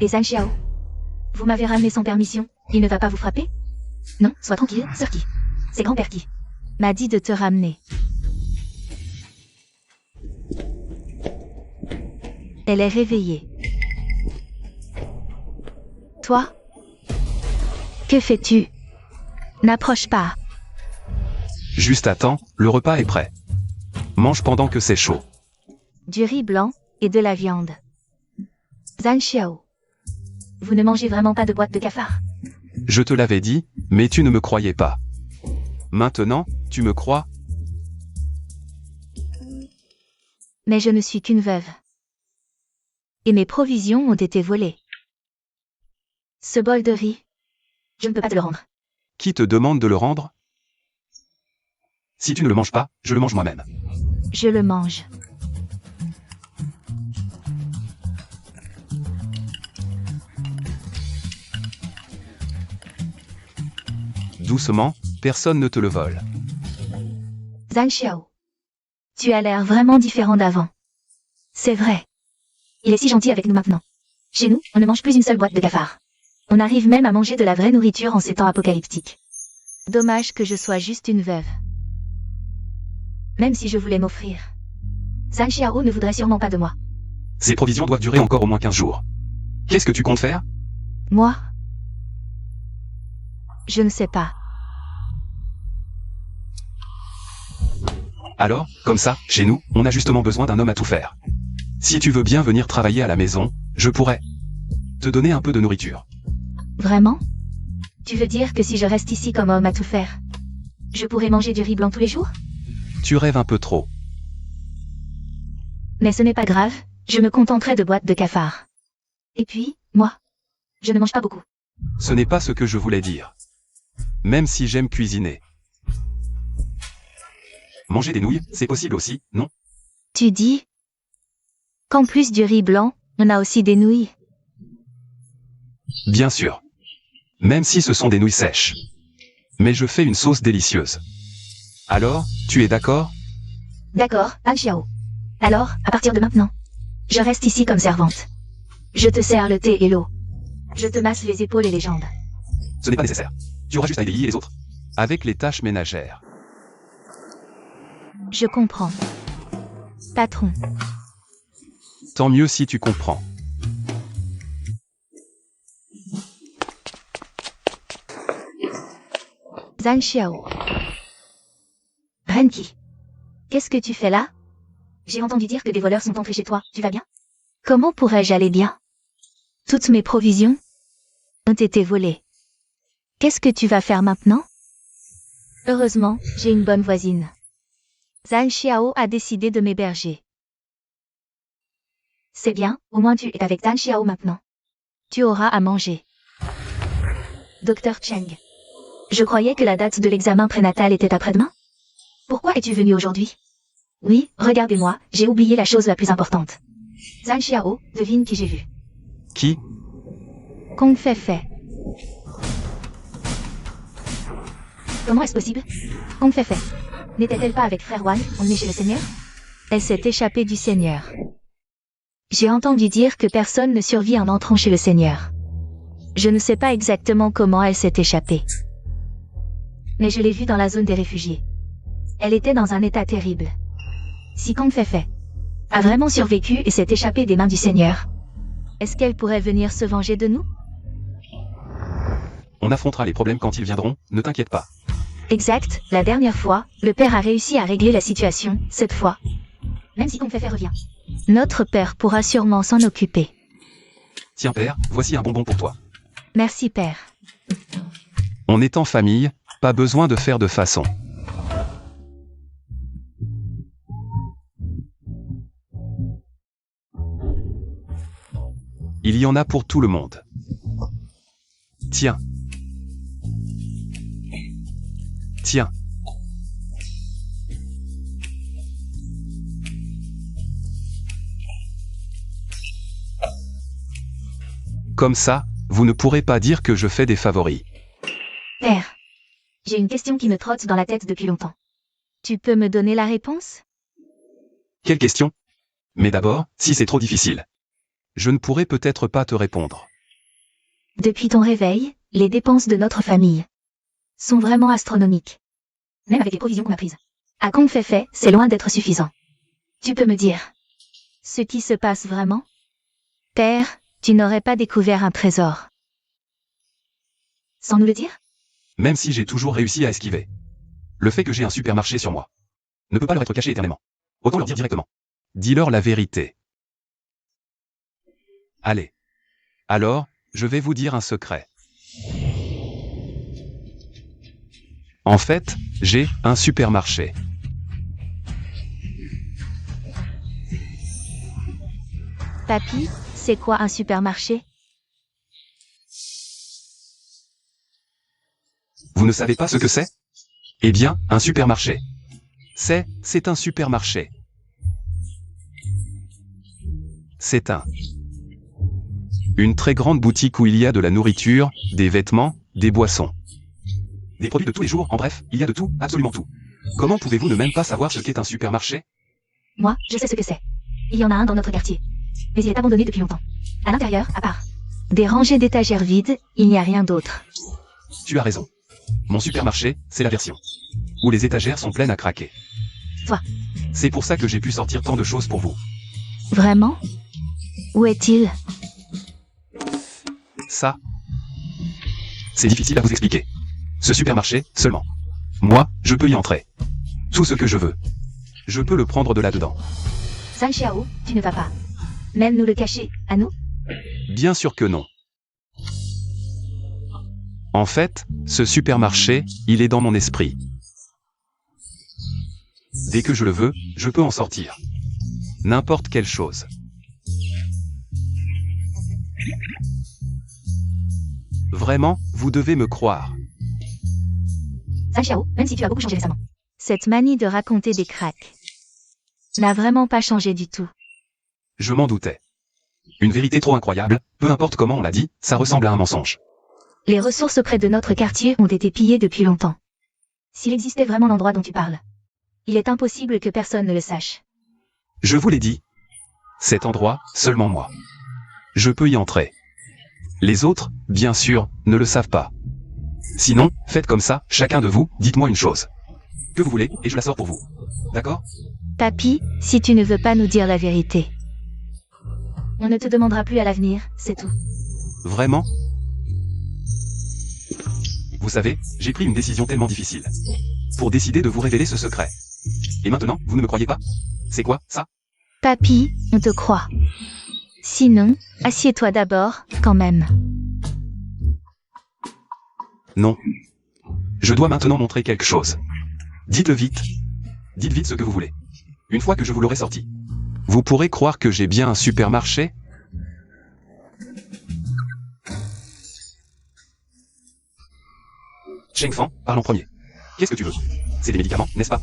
Et Zhang Xiao? Vous m'avez ramené sans permission, il ne va pas vous frapper? Non, sois tranquille, Sœur qui. C'est grand-père qui m'a dit de te ramener. Elle est réveillée. Toi? Que fais-tu? N'approche pas. Juste à temps, le repas est prêt. Mange pendant que c'est chaud. Du riz blanc et de la viande. Zhang Xiao. Vous ne mangez vraiment pas de boîte de cafard? Je te l'avais dit, mais tu ne me croyais pas. Maintenant, tu me crois? Mais je ne suis qu'une veuve. Et mes provisions ont été volées. Ce bol de riz, je ne peux pas te le rendre. Qui te demande de le rendre? Si tu ne le manges pas, je le mange moi-même. Je le mange. Doucement, personne ne te le vole. Zhang Xiao. Tu as l'air vraiment différent d'avant. C'est vrai. Il est si gentil avec nous maintenant. Chez nous, on ne mange plus une seule boîte de cafard. On arrive même à manger de la vraie nourriture en ces temps apocalyptiques. Dommage que je sois juste une veuve. Même si je voulais m'offrir. Zhang Xiao ne voudrait sûrement pas de moi. Ces provisions doivent durer encore au moins 15 jours. Qu'est-ce que tu comptes faire? Moi? Je ne sais pas. Alors, comme ça, chez nous, on a justement besoin d'un homme à tout faire. Si tu veux bien venir travailler à la maison, je pourrais te donner un peu de nourriture. Vraiment? Tu veux dire que si je reste ici comme homme à tout faire, je pourrais manger du riz blanc tous les jours? Tu rêves un peu trop. Mais ce n'est pas grave, je me contenterai de boîtes de cafard. Et puis, moi, je ne mange pas beaucoup. Ce n'est pas ce que je voulais dire. Même si j'aime cuisiner. Manger des nouilles, c'est possible aussi, non? Tu dis qu'en plus du riz blanc, on a aussi des nouilles. Bien sûr. Même si ce sont des nouilles sèches. Mais je fais une sauce délicieuse. Alors, tu es d'accord? D'accord, Zhang Xiao. Alors, à partir de maintenant, je reste ici comme servante. Je te sers le thé et l'eau. Je te masse les épaules et les jambes. Ce n'est pas nécessaire. Tu auras juste à éveiller les autres. Avec les tâches ménagères. Je comprends. Patron. Tant mieux si tu comprends. Zhang Xiao. Renki. Qu'est-ce que tu fais là? J'ai entendu dire que des voleurs sont entrés chez toi, tu vas bien? Comment pourrais-je aller bien? Toutes mes provisions ont été volées. Qu'est-ce que tu vas faire maintenant? Heureusement, j'ai une bonne voisine. Zhang Xiao a décidé de m'héberger. C'est bien, au moins tu es avec Zhang Xiao maintenant. Tu auras à manger. Docteur Cheng. Je croyais que la date de l'examen prénatal était après-demain. Pourquoi es-tu venu aujourd'hui? Oui, regardez-moi, j'ai oublié la chose la plus importante. Zhang Xiao, devine qui j'ai vu. Qui? Kong Fei. Comment est-ce possible? Kong Fei. N'était-elle pas avec frère Wan, emmenée chez le Seigneur? Elle s'est échappée du Seigneur. J'ai entendu dire que personne ne survit en entrant chez le Seigneur. Je ne sais pas exactement comment elle s'est échappée. mais je l'ai vue dans la zone des réfugiés. Elle était dans un état terrible. Si Kong Feifei a vraiment survécu et s'est échappée des mains du Seigneur, est-ce qu'elle pourrait venir se venger de nous? On affrontera les problèmes quand ils viendront, ne t'inquiète pas. Exact, la dernière fois, le père a réussi à régler la situation, cette fois. Même si Kong Feifei revient. Notre père pourra sûrement s'en occuper. Tiens père, voici un bonbon pour toi. Merci père. On est en famille, pas besoin de faire de façon. Il y en a pour tout le monde. Tiens. Tiens. Comme ça, vous ne pourrez pas dire que je fais des favoris. Père, j'ai une question qui me trotte dans la tête depuis longtemps. Tu peux me donner la réponse? Quelle question? Mais d'abord, si c'est trop difficile, je ne pourrai peut-être pas te répondre. Depuis ton réveil, les dépenses de notre famille sont vraiment astronomiques. Même avec les provisions qu'on a prises. À Kong Feifei, c'est loin d'être suffisant. Tu peux me dire ce qui se passe vraiment? Père, tu n'aurais pas découvert un trésor sans nous le dire? Même si j'ai toujours réussi à esquiver. Le fait que j'ai un supermarché sur moi ne peut pas leur être caché éternellement. Autant leur dire directement. Dis-leur la vérité. Allez. Alors, je vais vous dire un secret. En fait, j'ai un supermarché. Papy, c'est quoi un supermarché? Vous ne savez pas ce que c'est? Eh bien, un supermarché. C'est un supermarché. C'est une très grande boutique où il y a de la nourriture, des vêtements, des boissons. Des produits de tous les jours, en bref, il y a de tout, absolument tout. Comment pouvez-vous ne même pas savoir ce qu'est un supermarché? Moi, je sais ce que c'est. Il y en a un dans notre quartier. Mais il est abandonné depuis longtemps. À l'intérieur, à part des rangées d'étagères vides, il n'y a rien d'autre. Tu as raison. Mon supermarché, c'est la version où les étagères sont pleines à craquer. Toi. C'est pour ça que j'ai pu sortir tant de choses pour vous. Vraiment? Où est-il? Ça, c'est difficile à vous expliquer. Ce supermarché, seulement. Moi, je peux y entrer. Tout ce que je veux. Je peux le prendre de là-dedans. Zhang Xiao, tu ne vas pas même nous le cacher, à nous? Bien sûr que non. En fait, ce supermarché, il est dans mon esprit. Dès que je le veux, je peux en sortir. N'importe quelle chose. Vraiment, vous devez me croire. Zhang Xiao, même si tu as beaucoup changé récemment. Cette manie de raconter des cracks n'a vraiment pas changé du tout. Je m'en doutais. Une vérité trop incroyable, peu importe comment on l'a dit, ça ressemble à un mensonge. Les ressources près de notre quartier ont été pillées depuis longtemps. S'il existait vraiment l'endroit dont tu parles, il est impossible que personne ne le sache. Je vous l'ai dit. Cet endroit, seulement moi. Je peux y entrer. Les autres, bien sûr, ne le savent pas. Sinon, faites comme ça, chacun de vous, dites-moi une chose. Que vous voulez, et je la sors pour vous. D'accord? Papy, si tu ne veux pas nous dire la vérité, on ne te demandera plus à l'avenir, c'est tout. Vraiment? Vous savez, j'ai pris une décision tellement difficile. Pour décider de vous révéler ce secret. Et maintenant, vous ne me croyez pas? C'est quoi, ça? Papy, on te croit. Sinon, assieds-toi d'abord, quand même. Non. Je dois maintenant montrer quelque chose. Dites-le vite. Dites vite ce que vous voulez. Une fois que je vous l'aurai sorti. Vous pourrez croire que j'ai bien un supermarché? Cheng Fan, parle en premier. Qu'est-ce que tu veux? C'est des médicaments, n'est-ce pas?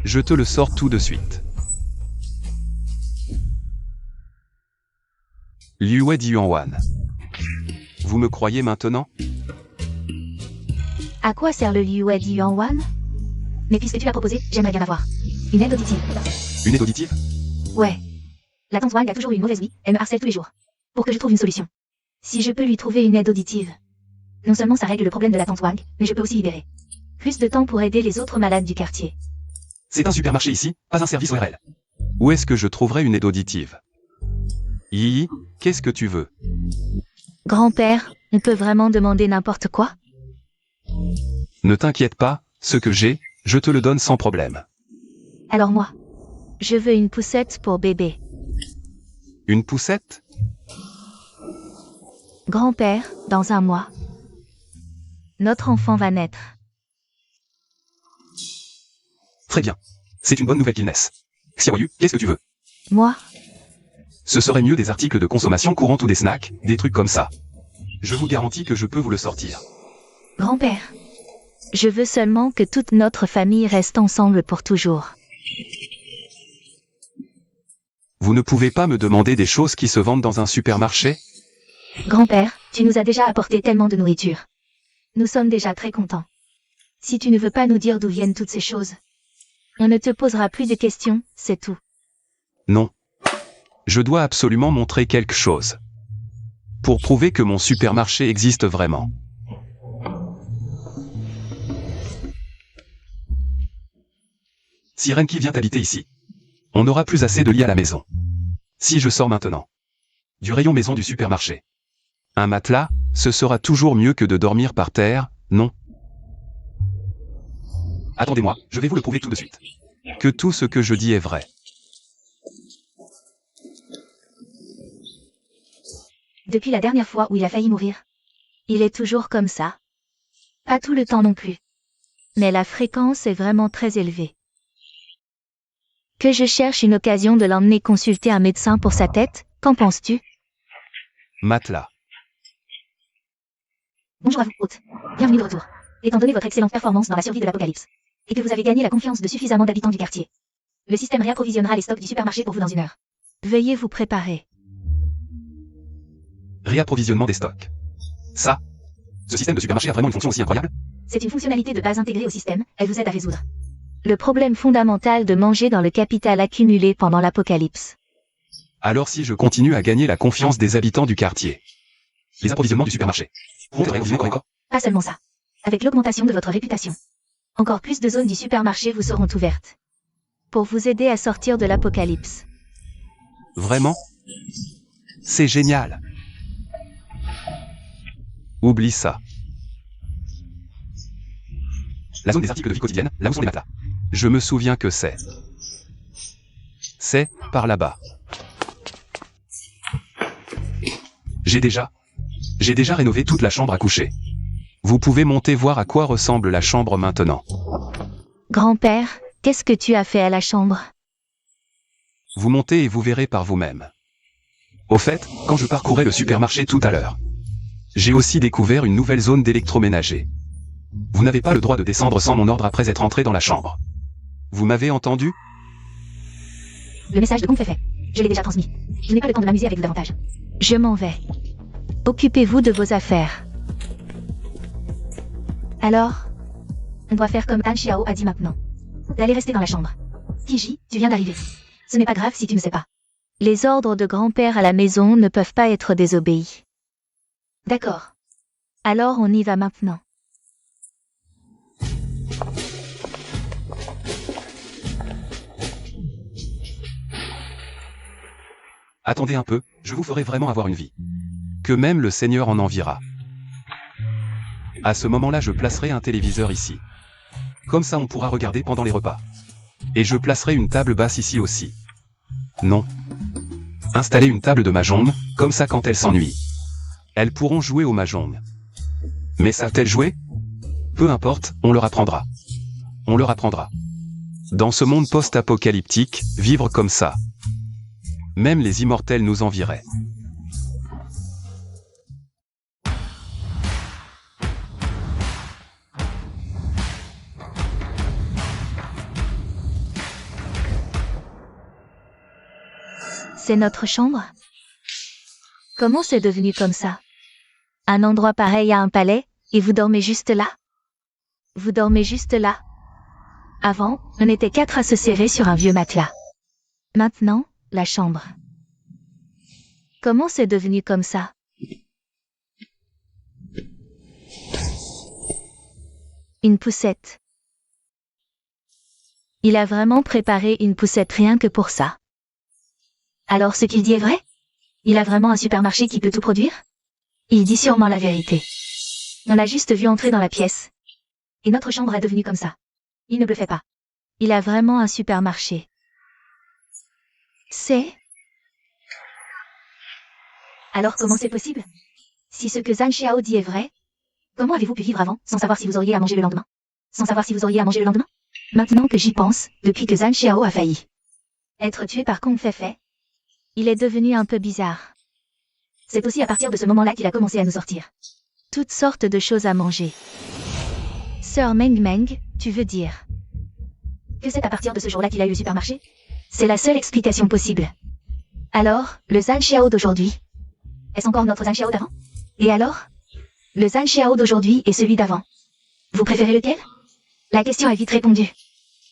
Je te le sors tout de suite. Liu Yuanwan. Vous me croyez maintenant? À quoi sert le Liu Yuanwan? Mais puisque tu l'as proposé, j'aimerais bien avoir une aide auditive. Une aide auditive? Ouais. La tante Wang a toujours eu une mauvaise vie, elle me harcèle tous les jours. Pour que je trouve une solution. Si je peux lui trouver une aide auditive, non seulement ça règle le problème de la tante Wang, mais je peux aussi libérer Plus de temps pour aider les autres malades du quartier. C'est un supermarché ici, pas un service ORL. Où est-ce que je trouverai une aide auditive? Yi, qu'est-ce que tu veux? Grand-père, on peut vraiment demander n'importe quoi? Ne t'inquiète pas, ce que j'ai, je te le donne sans problème. Alors moi, je veux une poussette pour bébé. Une poussette? Grand-père, dans 1 mois, notre enfant va naître. Très bien. C'est une bonne nouvelle qu'il naisse. Xiaoyu, qu'est-ce que tu veux? Moi, Ce serait mieux des articles de consommation courante ou des snacks, des trucs comme ça. Je vous garantis que je peux vous le sortir. grand-père, je veux seulement que toute notre famille reste ensemble pour toujours. Vous ne pouvez pas me demander des choses qui se vendent dans un supermarché? Grand-père, tu nous as déjà apporté tellement de nourriture. Nous sommes déjà très contents. Si tu ne veux pas nous dire d'où viennent toutes ces choses, on ne te posera plus de questions, c'est tout. Non. Je dois absolument montrer quelque chose. Pour prouver que mon supermarché existe vraiment. Si Renki vient habiter ici, on n'aura plus assez de lits à la maison. Si je sors maintenant du rayon maison du supermarché, un matelas, ce sera toujours mieux que de dormir par terre, non? Attendez-moi, je vais vous le prouver tout de suite. Que tout ce que je dis est vrai. Depuis la dernière fois où il a failli mourir, il est toujours comme ça. Pas tout le temps non plus. Mais la fréquence est vraiment très élevée. Que je cherche une occasion de l'emmener consulter un médecin pour sa tête, qu'en penses-tu? Matelas. Bonjour à vous, hôte. Bienvenue de retour. Étant donné votre excellente performance dans la survie de l'apocalypse, et que vous avez gagné la confiance de suffisamment d'habitants du quartier, le système réapprovisionnera les stocks du supermarché pour vous dans 1 heure. Veuillez vous préparer. Réapprovisionnement des stocks. Ça, ce système de supermarché a vraiment une fonction aussi incroyable? C'est une fonctionnalité de base intégrée au système, elle vous aide à résoudre le problème fondamental de manger dans le capital accumulé pendant l'apocalypse. Alors si je continue à gagner la confiance des habitants du quartier, les approvisionnements du supermarché vont réapprovisionner encore? Pas seulement ça. Avec l'augmentation de votre réputation, encore plus de zones du supermarché vous seront ouvertes. Pour vous aider à sortir de l'apocalypse. Vraiment? C'est génial. Oublie ça. La zone des articles de vie quotidienne, là où sont les matelas. Je me souviens que c'est. C'est par là-bas. J'ai déjà rénové toute la chambre à coucher. Vous pouvez monter voir à quoi ressemble la chambre maintenant. Grand-père, qu'est-ce que tu as fait à la chambre? Vous montez et vous verrez par vous-même. Au fait, quand je parcourais le supermarché tout à l'heure, j'ai aussi découvert une nouvelle zone d'électroménager. Vous n'avez pas le droit de descendre sans mon ordre après être entré dans la chambre. Vous m'avez entendu? Le message de compte est fait. Je l'ai déjà transmis. Je n'ai pas le temps de m'amuser avec vous davantage. Je m'en vais. Occupez-vous de vos affaires. Alors, on doit faire comme Han Xiao a dit maintenant. D'aller rester dans la chambre. Tiji, tu viens d'arriver. Ce n'est pas grave si tu ne sais pas. Les ordres de grand-père à la maison ne peuvent pas être désobéis. D'accord. Alors on y va maintenant. Attendez un peu, je vous ferai vraiment avoir une vie. Que même le Seigneur en enviera. À ce moment-là, je placerai un téléviseur ici. Comme ça, on pourra regarder pendant les repas. Et je placerai une table basse ici aussi. Non. Installer une table de mahjong, comme ça quand elles s'ennuient. Elles pourront jouer au mahjong. Mais savent-elles jouer? Peu importe, on leur apprendra. On leur apprendra. Dans ce monde post-apocalyptique, vivre comme ça. Même les immortels nous envieraient. C'est notre chambre? Comment c'est devenu comme ça? Un endroit pareil à un palais, et vous dormez juste là? Vous dormez juste là? Avant, on était 4 à se serrer sur un vieux matelas. Maintenant, la chambre. Comment c'est devenu comme ça? Une poussette. Il a vraiment préparé une poussette rien que pour ça. Alors ce qu'il dit est vrai? Il a vraiment un supermarché qui peut tout produire? Il dit sûrement la vérité. On l'a juste vu entrer dans la pièce. Et notre chambre est devenue comme ça. Il ne bluffait pas. Il a vraiment un supermarché. C'est... Alors comment c'est possible? Si ce que Zhang Xiao dit est vrai, comment avez-vous pu vivre avant, sans savoir si vous auriez à manger le lendemain? Sans savoir si vous auriez à manger le lendemain? Maintenant que j'y pense, depuis que Zhang Xiao a failli être tué par Kong Feifei, il est devenu un peu bizarre. C'est aussi à partir de ce moment-là qu'il a commencé à nous sortir toutes sortes de choses à manger. Sœur Meng Meng, tu veux dire que c'est à partir de ce jour-là qu'il a eu le supermarché? C'est la seule explication possible. Alors, le Zhang Xiao d'aujourd'hui, est-ce encore notre Zhang Xiao d'avant? Et alors? Le Zhang Xiao d'aujourd'hui et celui d'avant. Vous préférez lequel? La question est vite répondue.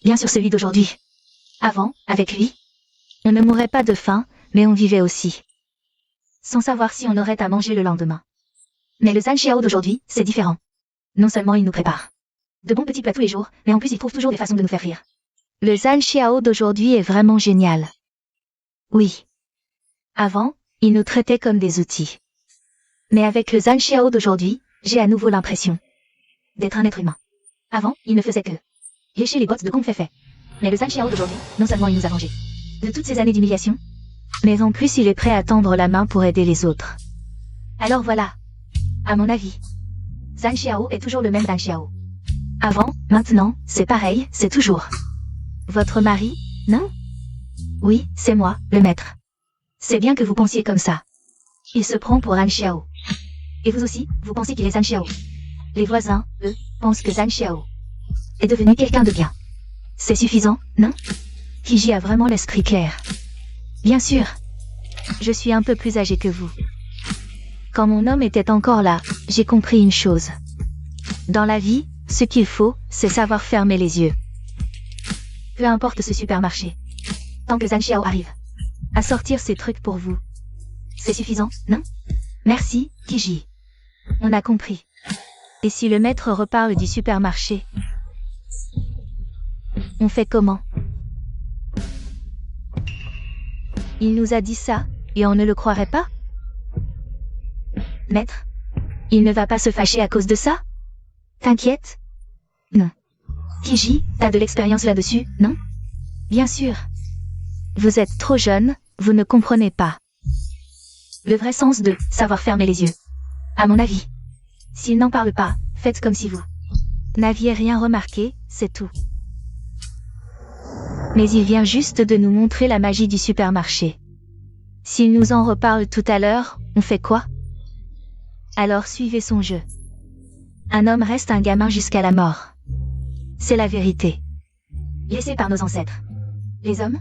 Bien sûr celui d'aujourd'hui. Avant, avec lui, on ne mourrait pas de faim, mais on vivait aussi. Sans savoir si on aurait à manger le lendemain. Mais le Zhang Xiao d'aujourd'hui, c'est différent. Non seulement il nous prépare de bons petits plats tous les jours, mais en plus il trouve toujours des façons de nous faire rire. Le Zhang Xiao d'aujourd'hui est vraiment génial. Oui. Avant, il nous traitait comme des outils. Mais avec le Zhang Xiao d'aujourd'hui, j'ai à nouveau l'impression d'être un être humain. Avant, il ne faisait que lécher les bottes de Kong Feifei. Mais le Zhang Xiao d'aujourd'hui, non seulement il nous a vengés de toutes ces années d'humiliation, mais en plus il est prêt à tendre la main pour aider les autres. Alors voilà. À mon avis, Zhang Xiao est toujours le même Zhang Xiao. Avant, maintenant, c'est pareil, c'est toujours. Votre mari, non? Oui, c'est moi, le maître. C'est bien que vous pensiez comme ça. Il se prend pour Zhang Xiao. Et vous aussi, vous pensez qu'il est Zhang Xiao. Les voisins, eux, pensent que Zhang Xiao est devenu quelqu'un de bien. C'est suffisant, non? Kiji a vraiment l'esprit clair. Bien sûr. Je suis un peu plus âgée que vous. Quand mon homme était encore là, j'ai compris une chose. Dans la vie, ce qu'il faut, c'est savoir fermer les yeux. Peu importe ce supermarché. Tant que Zhang Xiao arrive à sortir ses trucs pour vous. C'est suffisant, non? Merci, Kiji. On a compris. Et si le maître reparle du supermarché? On fait comment? Il nous a dit ça, et on ne le croirait pas? Maître? Il ne va pas se fâcher à cause de ça? T'inquiète? Non. Kiji, t'as de l'expérience là-dessus, non? Bien sûr. Vous êtes trop jeune, vous ne comprenez pas. Le vrai sens de savoir fermer les yeux. À mon avis. S'il n'en parle pas, faites comme si vous n'aviez rien remarqué, c'est tout. Mais il vient juste de nous montrer la magie du supermarché. S'il nous en reparle tout à l'heure, on fait quoi? Alors suivez son jeu. Un homme reste un gamin jusqu'à la mort. C'est la vérité. Laissée par nos ancêtres. Les hommes?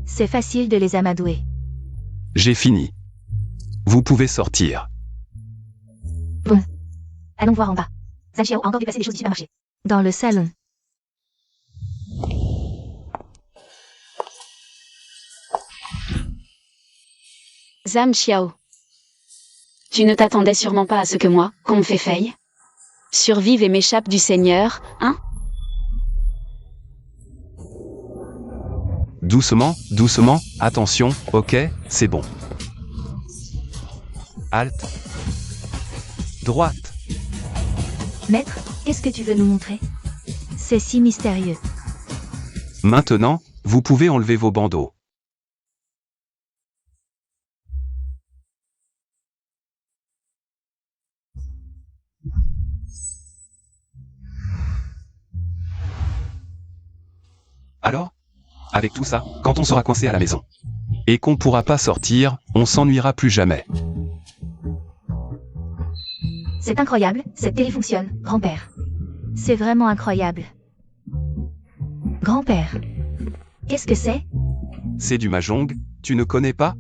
C'est facile de les amadouer. J'ai fini. Vous pouvez sortir. Bon. Allons voir en bas. Zhang Xiao a encore dû passer des choses du supermarché. Dans le salon. Zhang Xiao. Tu ne t'attendais sûrement pas à ce que moi, Kong Feifei, survive et m'échappe du Seigneur, hein? Doucement, doucement, attention, ok, c'est bon. Halte. Droite. Maître, qu'est-ce que tu veux nous montrer? C'est si mystérieux. Maintenant, vous pouvez enlever vos bandeaux. Alors? Avec tout ça, quand on sera coincé à la maison et qu'on pourra pas sortir, on s'ennuiera plus jamais. C'est incroyable, cette télé fonctionne, grand-père. C'est vraiment incroyable. Grand-père. Qu'est-ce que c'est? C'est du Mahjong, tu ne connais pas?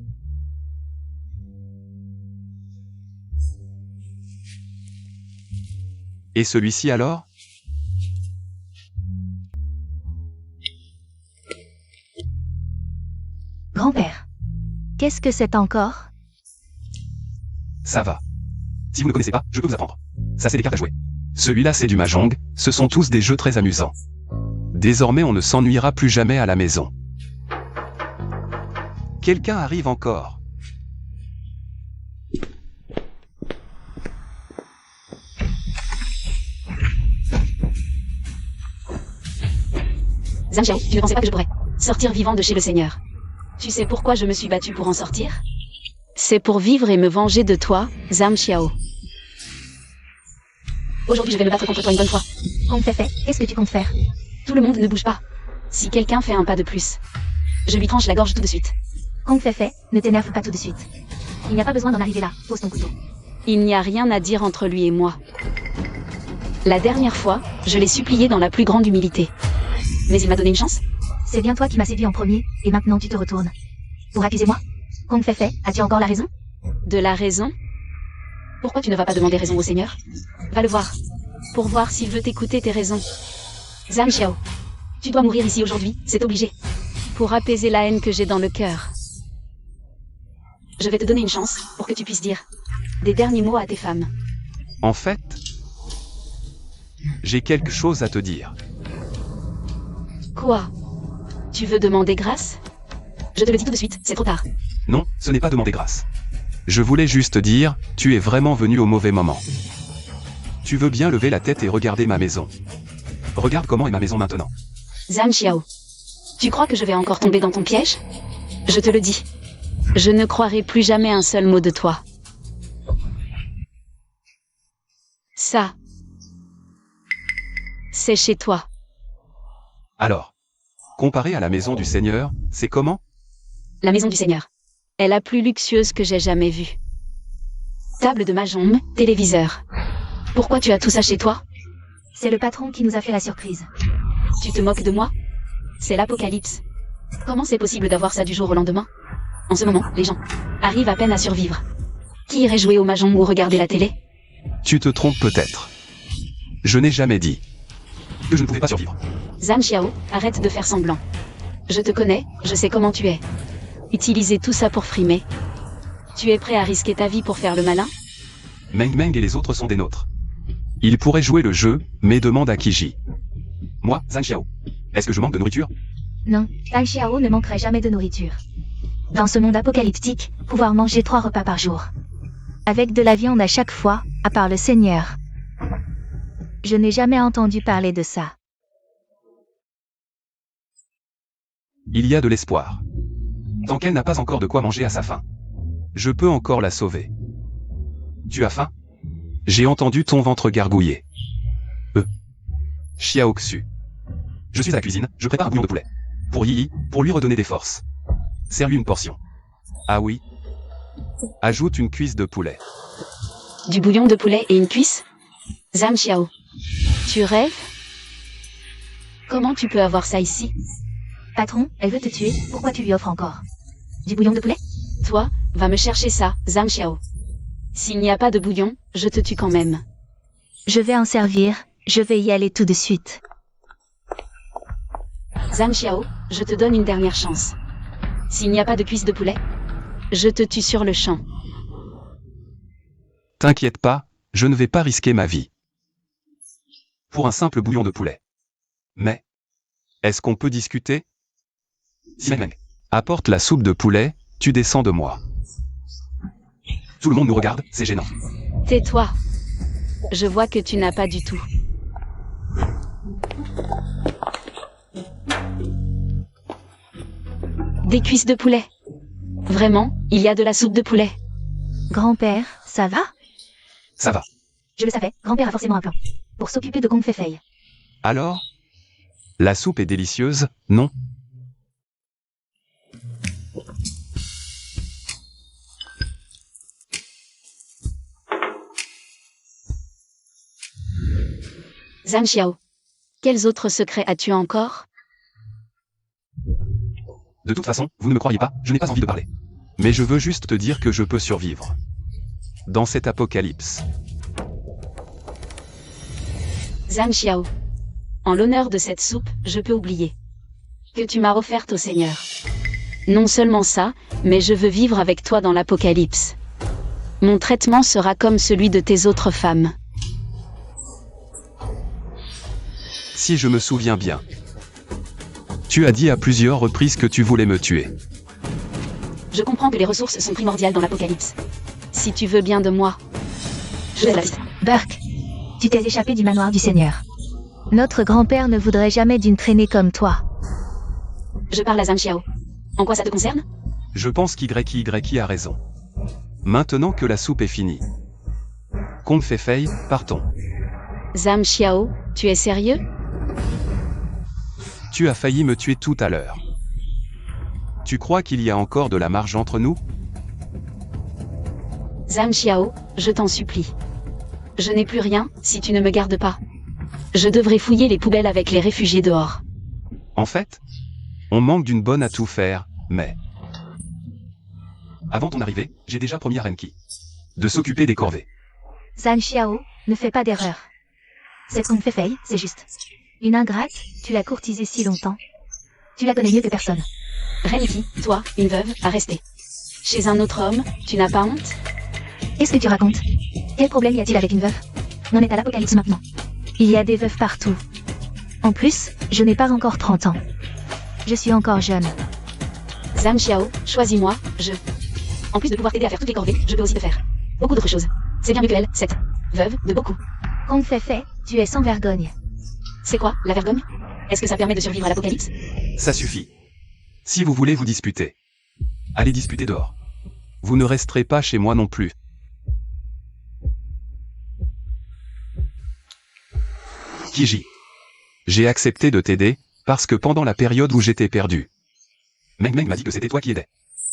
Et celui-ci alors? Grand-père. Qu'est-ce que c'est encore? Ça va. Si vous ne connaissez pas, je peux vous apprendre. Ça c'est des cartes à jouer. Celui-là c'est du mahjong, ce sont tous des jeux très amusants. Désormais on ne s'ennuiera plus jamais à la maison. Quelqu'un arrive encore. Zhang Xiao, tu ne pensais pas que je pourrais sortir vivant de chez le Seigneur. Tu sais pourquoi je me suis battue pour en sortir? C'est pour vivre et me venger de toi, Zhang Xiao. Aujourd'hui je vais me battre contre toi une bonne fois. Kong Fei, qu'est-ce que tu comptes faire? Tout le monde ne bouge pas. Si quelqu'un fait un pas de plus, je lui tranche la gorge tout de suite. Kong Fei, ne t'énerve pas tout de suite. Il n'y a pas besoin d'en arriver là, pose ton couteau. Il n'y a rien à dire entre lui et moi. La dernière fois, je l'ai supplié dans la plus grande humilité. Mais il m'a donné une chance. C'est bien toi qui m'as séduit en premier, et maintenant tu te retournes. Pour accuser moi? Kong Fei, as-tu encore la raison? De la raison? Pourquoi tu ne vas pas demander raison au Seigneur? Va le voir. Pour voir s'il veut écouter tes raisons. Zhang Xiao, tu dois mourir ici aujourd'hui, c'est obligé. Pour apaiser la haine que j'ai dans le cœur. Je vais te donner une chance, pour que tu puisses dire des derniers mots à tes femmes. En fait, j'ai quelque chose à te dire. Quoi? Tu veux demander grâce? Je te le dis tout de suite, c'est trop tard. Non, ce n'est pas demander grâce. Je voulais juste dire, tu es vraiment venu au mauvais moment. Tu veux bien lever la tête et regarder ma maison. Regarde comment est ma maison maintenant. Zhang Xiao, tu crois que je vais encore tomber dans ton piège? Je te le dis. Je ne croirai plus jamais un seul mot de toi. Ça, c'est chez toi. Alors, comparé à la maison du Seigneur, c'est comment? La maison du Seigneur est la plus luxueuse que j'ai jamais vue. Table de mahjong, téléviseur. Pourquoi tu as tout ça chez toi? C'est le patron qui nous a fait la surprise. Tu te moques de moi? C'est l'apocalypse. Comment c'est possible d'avoir ça du jour au lendemain? En ce moment, les gens arrivent à peine à survivre. Qui irait jouer au mahjong ou regarder la télé? Tu te trompes peut-être. Je n'ai jamais dit que je ne pouvais pas survivre. Zhang Xiao, arrête de faire semblant. Je te connais, je sais comment tu es. Utiliser tout ça pour frimer. Tu es prêt à risquer ta vie pour faire le malin? Meng Meng et les autres sont des nôtres. Ils pourraient jouer le jeu, mais demande à Kiji. Moi, Zhang Xiao. Est-ce que je manque de nourriture? Non, Zhang Xiao ne manquerait jamais de nourriture. Dans ce monde apocalyptique, pouvoir manger 3 repas par jour. Avec de la viande à chaque fois, à part le Seigneur. Je n'ai jamais entendu parler de ça. Il y a de l'espoir. Tant qu'elle n'a pas encore de quoi manger à sa faim. Je peux encore la sauver. Tu as faim? J'ai entendu ton ventre gargouiller. Xiaoxu. Je suis à la cuisine, je prépare un bouillon de poulet. Pour Yi, pour lui redonner des forces. Sers-lui une portion. Ah oui. Ajoute une cuisse de poulet. Du bouillon de poulet et une cuisse? Zhang Xiao, tu rêves? Comment tu peux avoir ça ici? Patron, elle veut te tuer, pourquoi tu lui offres encore? Du bouillon de poulet? Toi, va me chercher ça, Zhang Xiao. S'il n'y a pas de bouillon, je te tue quand même. Je vais en servir, je vais y aller tout de suite. Zhang Xiao, je te donne une dernière chance. S'il n'y a pas de cuisse de poulet, je te tue sur le champ. T'inquiète pas, je ne vais pas risquer ma vie. Pour un simple bouillon de poulet. Mais, est-ce qu'on peut discuter? Si Meng Meng apporte la soupe de poulet, tu descends de moi. Tout le monde nous regarde, c'est gênant. Tais-toi. Je vois que tu n'as pas du tout. Des cuisses de poulet. Vraiment, il y a de la soupe de poulet. Grand-père, ça va? Ça va. Je le savais, grand-père a forcément un plan. Pour s'occuper de Kong Fei. Alors? La soupe est délicieuse, non? Zhang Xiao, quels autres secrets as-tu encore? De toute façon, vous ne me croyez pas, je n'ai pas envie de parler. Mais je veux juste te dire que je peux survivre. Dans cet apocalypse. Zhang Xiao, en l'honneur de cette soupe, je peux oublier que tu m'as offerte au Seigneur. Non seulement ça, mais je veux vivre avec toi dans l'apocalypse. Mon traitement sera comme celui de tes autres femmes. Si je me souviens bien. Tu as dit à plusieurs reprises que tu voulais me tuer. Je comprends que les ressources sont primordiales dans l'apocalypse. Si tu veux bien de moi, je laisse la piste. Burke, tu t'es échappé du manoir du Seigneur. Notre grand-père ne voudrait jamais d'une traînée comme toi. Je parle à Zhang Xiao. En quoi ça te concerne? Je pense qu'YY a raison. Maintenant que la soupe est finie. Comte Fei, partons. Zhang Xiao, tu es sérieux? Tu as failli me tuer tout à l'heure. Tu crois qu'il y a encore de la marge entre nous? Zhang Xiao, je t'en supplie. Je n'ai plus rien, si tu ne me gardes pas. Je devrais fouiller les poubelles avec les réfugiés dehors. En fait, on manque d'une bonne à tout faire, mais... Avant ton arrivée, j'ai déjà promis à Renki de s'occuper des corvées. Zhang Xiao, ne fais pas d'erreur. Cette Comte Fei, c'est juste. Une ingrate, tu l'as courtisée si longtemps. Tu la connais mieux que personne. Renki, toi, une veuve, à rester. Chez un autre homme, tu n'as pas honte? Qu'est-ce que tu racontes? Quel problème y a-t-il avec une veuve? On est à l'apocalypse maintenant. Il y a des veuves partout. En plus, je n'ai pas encore 30 ans. Je suis encore jeune. Zhang Xiao, choisis-moi, En plus de pouvoir t'aider à faire toutes les corvées, je peux aussi te faire beaucoup d'autres choses. C'est bien mieux que elle, cette veuve, de beaucoup. Comte Fei, tu es sans vergogne. C'est quoi, la vergogne? Est-ce que ça permet de survivre à l'apocalypse? Ça suffit. Si vous voulez vous disputer, allez disputer dehors. Vous ne resterez pas chez moi non plus. Kiji. J'ai accepté de t'aider, parce que pendant la période où j'étais perdu, Meng m'a dit que c'était toi qui aidais.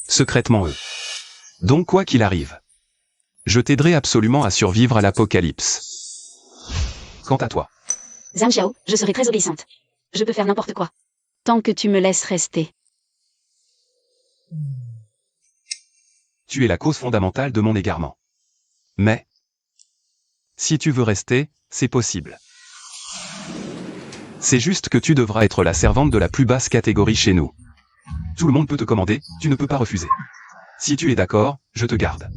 Secrètement eux. Donc quoi qu'il arrive, je t'aiderai absolument à survivre à l'apocalypse. Quant à toi. Zhang Xiao, je serai très obéissante. Je peux faire n'importe quoi. Tant que tu me laisses rester. Tu es la cause fondamentale de mon égarement. Mais, si tu veux rester, c'est possible. C'est juste que tu devras être la servante de la plus basse catégorie chez nous. Tout le monde peut te commander, tu ne peux pas refuser. Si tu es d'accord, je te garde.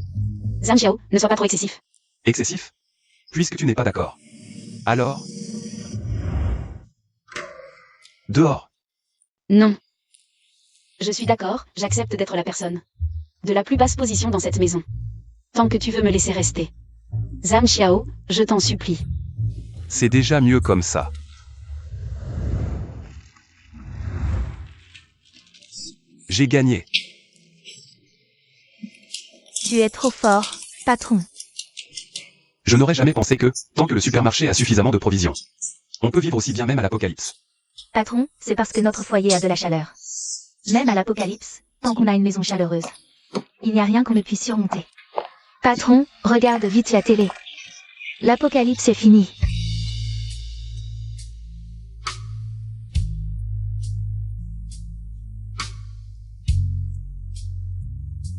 Zhang Xiao, ne sois pas trop excessif. Excessif? Puisque tu n'es pas d'accord. Alors? Dehors. Non. Je suis d'accord, j'accepte d'être la personne de la plus basse position dans cette maison. Tant que tu veux me laisser rester. Zhang Xiao, je t'en supplie. C'est déjà mieux comme ça. J'ai gagné. Tu es trop fort, patron. Je n'aurais jamais pensé que, tant que le supermarché a suffisamment de provisions, on peut vivre aussi bien même à l'apocalypse. Patron, c'est parce que notre foyer a de la chaleur. Même à l'apocalypse, tant qu'on a une maison chaleureuse, il n'y a rien qu'on ne puisse surmonter. Patron, regarde vite la télé. L'apocalypse est fini.